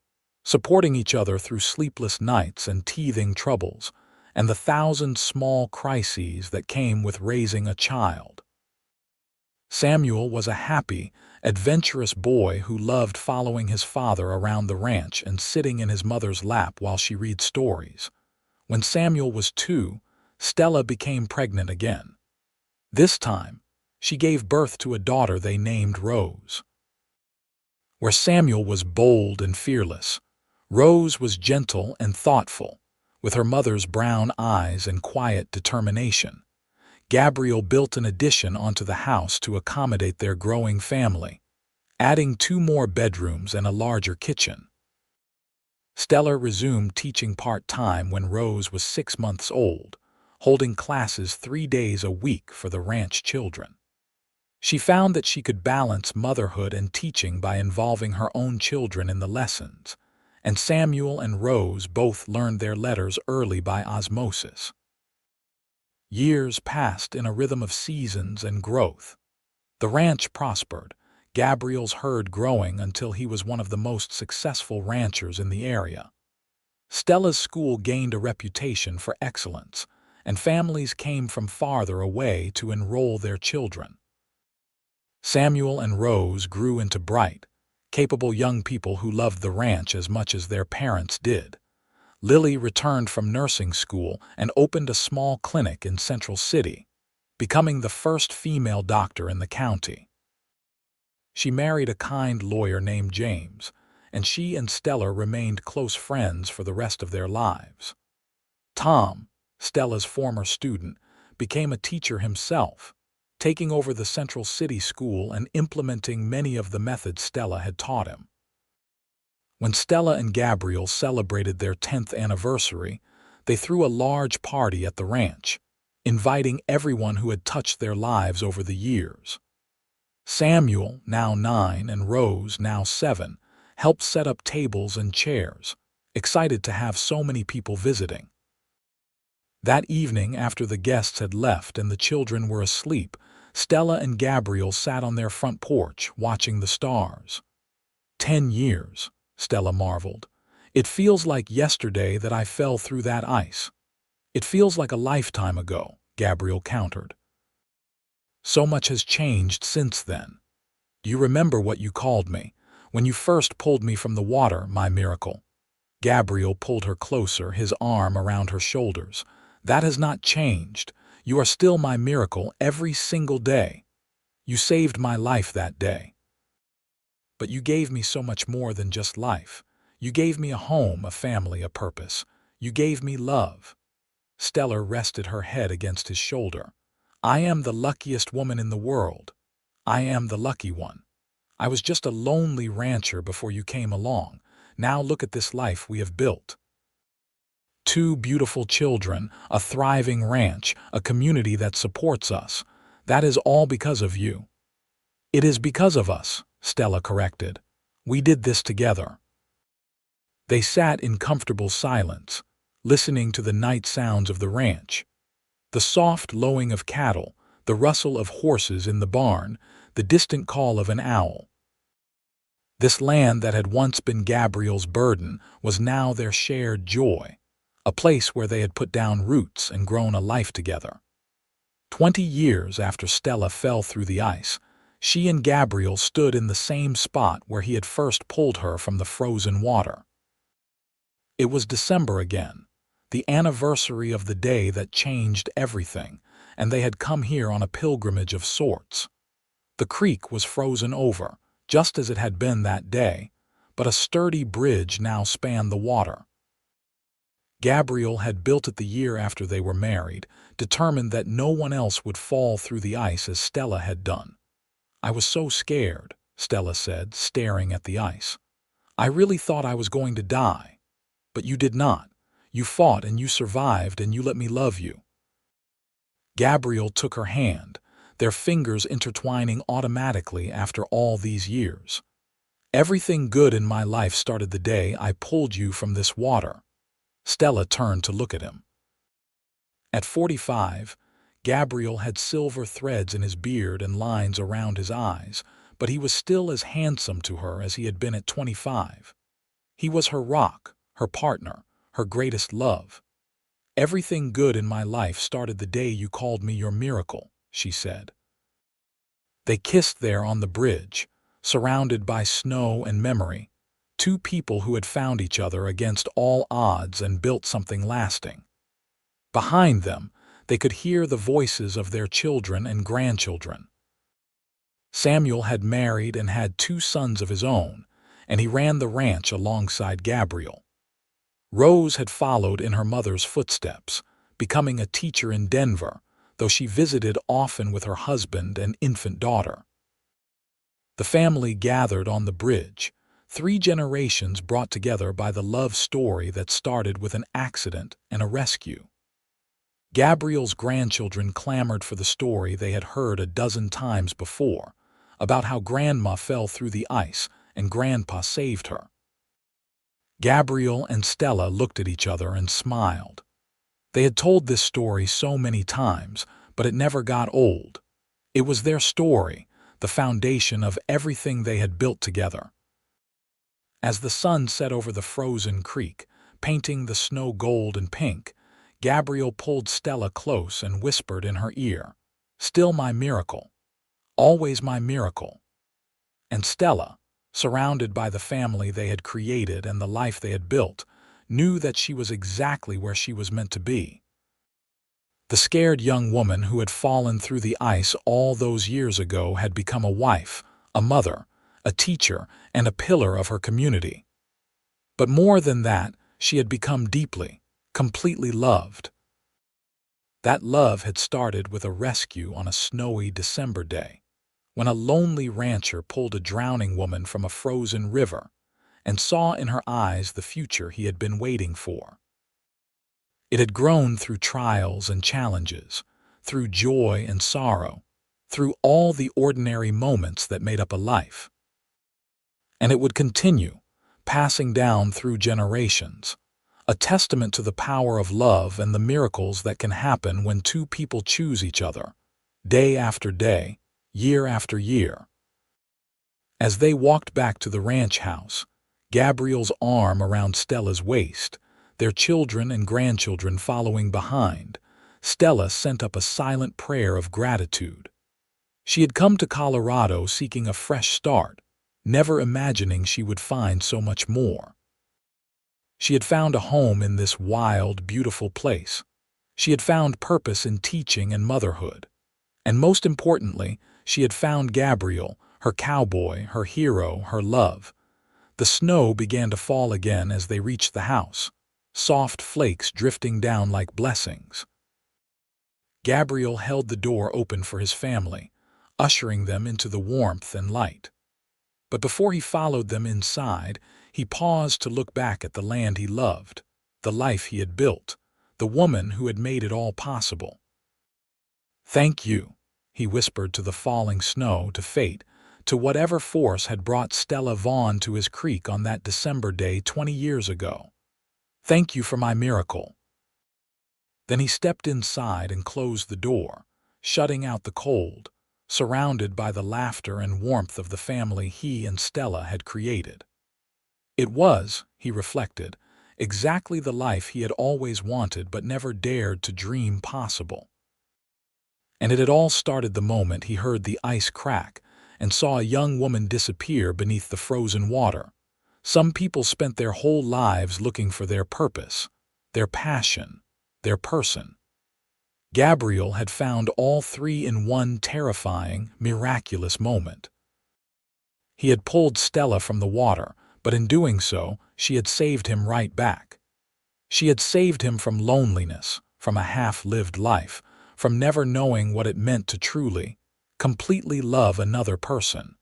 supporting each other through sleepless nights and teething troubles, and the 1,000 small crises that came with raising a child. Samuel was a happy, adventurous boy who loved following his father around the ranch and sitting in his mother's lap while she read stories. When Samuel was 2, Stella became pregnant again. This time, she gave birth to a daughter they named Rose. Where Samuel was bold and fearless, Rose was gentle and thoughtful, with her mother's brown eyes and quiet determination. Gabriel built an addition onto the house to accommodate their growing family, adding 2 more bedrooms and a larger kitchen. Stella resumed teaching part-time when Rose was 6 months old, holding classes 3 days a week for the ranch children. She found that she could balance motherhood and teaching by involving her own children in the lessons, and Samuel and Rose both learned their letters early by osmosis. Years passed in a rhythm of seasons and growth. The ranch prospered, Gabriel's herd growing until he was one of the most successful ranchers in the area. Stella's school gained a reputation for excellence, and families came from farther away to enroll their children. Samuel and Rose grew into bright, capable young people who loved the ranch as much as their parents did. Lily returned from nursing school and opened a small clinic in Central City, becoming the first female doctor in the county. She married a kind lawyer named James, and she and Stella remained close friends for the rest of their lives. Tom, Stella's former student, became a teacher himself, taking over the Central City school and implementing many of the methods Stella had taught him. When Stella and Gabriel celebrated their 10th anniversary, they threw a large party at the ranch, inviting everyone who had touched their lives over the years. Samuel, now 9, and Rose, now 7, helped set up tables and chairs, excited to have so many people visiting. That evening, after the guests had left and the children were asleep, Stella and Gabriel sat on their front porch watching the stars. 10 years, Stella marveled. It feels like yesterday that I fell through that ice. It feels like a lifetime ago, Gabriel countered. So much has changed since then. Do you remember what you called me, when you first pulled me from the water, my miracle? Gabriel pulled her closer, his arm around her shoulders. That has not changed. You are still my miracle every single day. You saved my life that day. But you gave me so much more than just life. You gave me a home, a family, a purpose. You gave me love. Stella rested her head against his shoulder. I am the luckiest woman in the world. I am the lucky one. I was just a lonely rancher before you came along. Now look at this life we have built. 2 beautiful children, a thriving ranch, a community that supports us. That is all because of you. It is because of us, Stella corrected. We did this together. They sat in comfortable silence, listening to the night sounds of the ranch. The soft lowing of cattle, the rustle of horses in the barn, the distant call of an owl. This land that had once been Gabriel's burden was now their shared joy, a place where they had put down roots and grown a life together. 20 years after Stella fell through the ice, she and Gabriel stood in the same spot where he had first pulled her from the frozen water. It was December again, the anniversary of the day that changed everything, and they had come here on a pilgrimage of sorts. The creek was frozen over, just as it had been that day, but a sturdy bridge now spanned the water. Gabriel had built it the year after they were married, determined that no one else would fall through the ice as Stella had done. I was so scared, Stella said, staring at the ice. I really thought I was going to die. But you did not. You fought and you survived and you let me love you. Gabriel took her hand, their fingers intertwining automatically after all these years. Everything good in my life started the day I pulled you from this water. Stella turned to look at him. At 45, Gabriel had silver threads in his beard and lines around his eyes, but he was still as handsome to her as he had been at 25. He was her rock, her partner, her greatest love. Everything good in my life started the day you called me your miracle, she said. They kissed there on the bridge, surrounded by snow and memory, 2 people who had found each other against all odds and built something lasting. Behind them, they could hear the voices of their children and grandchildren. Samuel had married and had 2 sons of his own, and he ran the ranch alongside Gabriel. Rose had followed in her mother's footsteps, becoming a teacher in Denver, though she visited often with her husband and infant daughter. The family gathered on the bridge, 3 generations brought together by the love story that started with an accident and a rescue. Gabriel's grandchildren clamored for the story they had heard a dozen times before, about how Grandma fell through the ice and Grandpa saved her. Gabriel and Stella looked at each other and smiled. They had told this story so many times, but it never got old. It was their story, the foundation of everything they had built together. As the sun set over the frozen creek, painting the snow gold and pink, Gabriel pulled Stella close and whispered in her ear, "Still my miracle. Always my miracle." And Stella, surrounded by the family they had created and the life they had built, knew that she was exactly where she was meant to be. The scared young woman who had fallen through the ice all those years ago had become a wife, a mother, a teacher, and a pillar of her community. But more than that, she had become deeply, completely loved. That love had started with a rescue on a snowy December day, when a lonely rancher pulled a drowning woman from a frozen river and saw in her eyes the future he had been waiting for. It had grown through trials and challenges, through joy and sorrow, through all the ordinary moments that made up a life. And it would continue, passing down through generations, a testament to the power of love and the miracles that can happen when two people choose each other, day after day, year after year. As they walked back to the ranch house, Gabriel's arm around Stella's waist, their children and grandchildren following behind, Stella sent up a silent prayer of gratitude. She had come to Colorado seeking a fresh start, never imagining she would find so much more. She had found a home in this wild, beautiful place. She had found purpose in teaching and motherhood. And most importantly, she had found Gabriel, her cowboy, her hero, her love. The snow began to fall again as they reached the house, soft flakes drifting down like blessings. Gabriel held the door open for his family, ushering them into the warmth and light. But before he followed them inside, he paused to look back at the land he loved, the life he had built, the woman who had made it all possible. "Thank you," he whispered to the falling snow, to fate, to whatever force had brought Stella Vaughn to his creek on that December day 20 years ago. "Thank you for my miracle." Then he stepped inside and closed the door, shutting out the cold, surrounded by the laughter and warmth of the family he and Stella had created. It was, he reflected, exactly the life he had always wanted but never dared to dream possible. And it had all started the moment he heard the ice crack and saw a young woman disappear beneath the frozen water. Some people spent their whole lives looking for their purpose, their passion, their person. Gabriel had found all three in one terrifying, miraculous moment. He had pulled Stella from the water, but in doing so, she had saved him right back. She had saved him from loneliness, from a half-lived life, from never knowing what it meant to truly, completely love another person.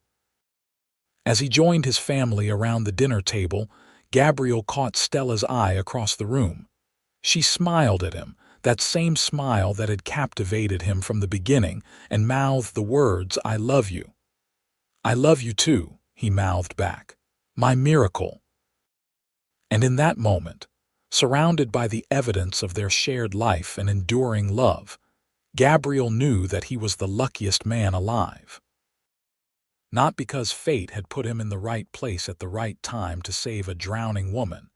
As he joined his family around the dinner table, Gabriel caught Stella's eye across the room. She smiled at him, that same smile that had captivated him from the beginning, and mouthed the words, "I love you." "I love you too," he mouthed back. "My miracle." And in that moment, surrounded by the evidence of their shared life and enduring love, Gabriel knew that he was the luckiest man alive. Not because fate had put him in the right place at the right time to save a drowning woman,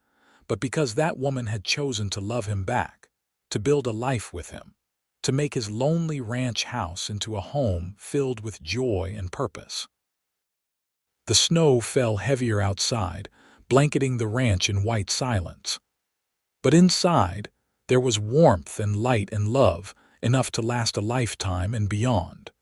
but because that woman had chosen to love him back, to build a life with him, to make his lonely ranch house into a home filled with joy and purpose. The snow fell heavier outside, blanketing the ranch in white silence. But inside, there was warmth and light and love, enough to last a lifetime and beyond.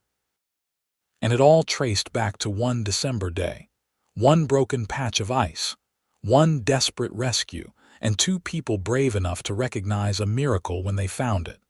And it all traced back to one December day, one broken patch of ice, one desperate rescue, and two people brave enough to recognize a miracle when they found it.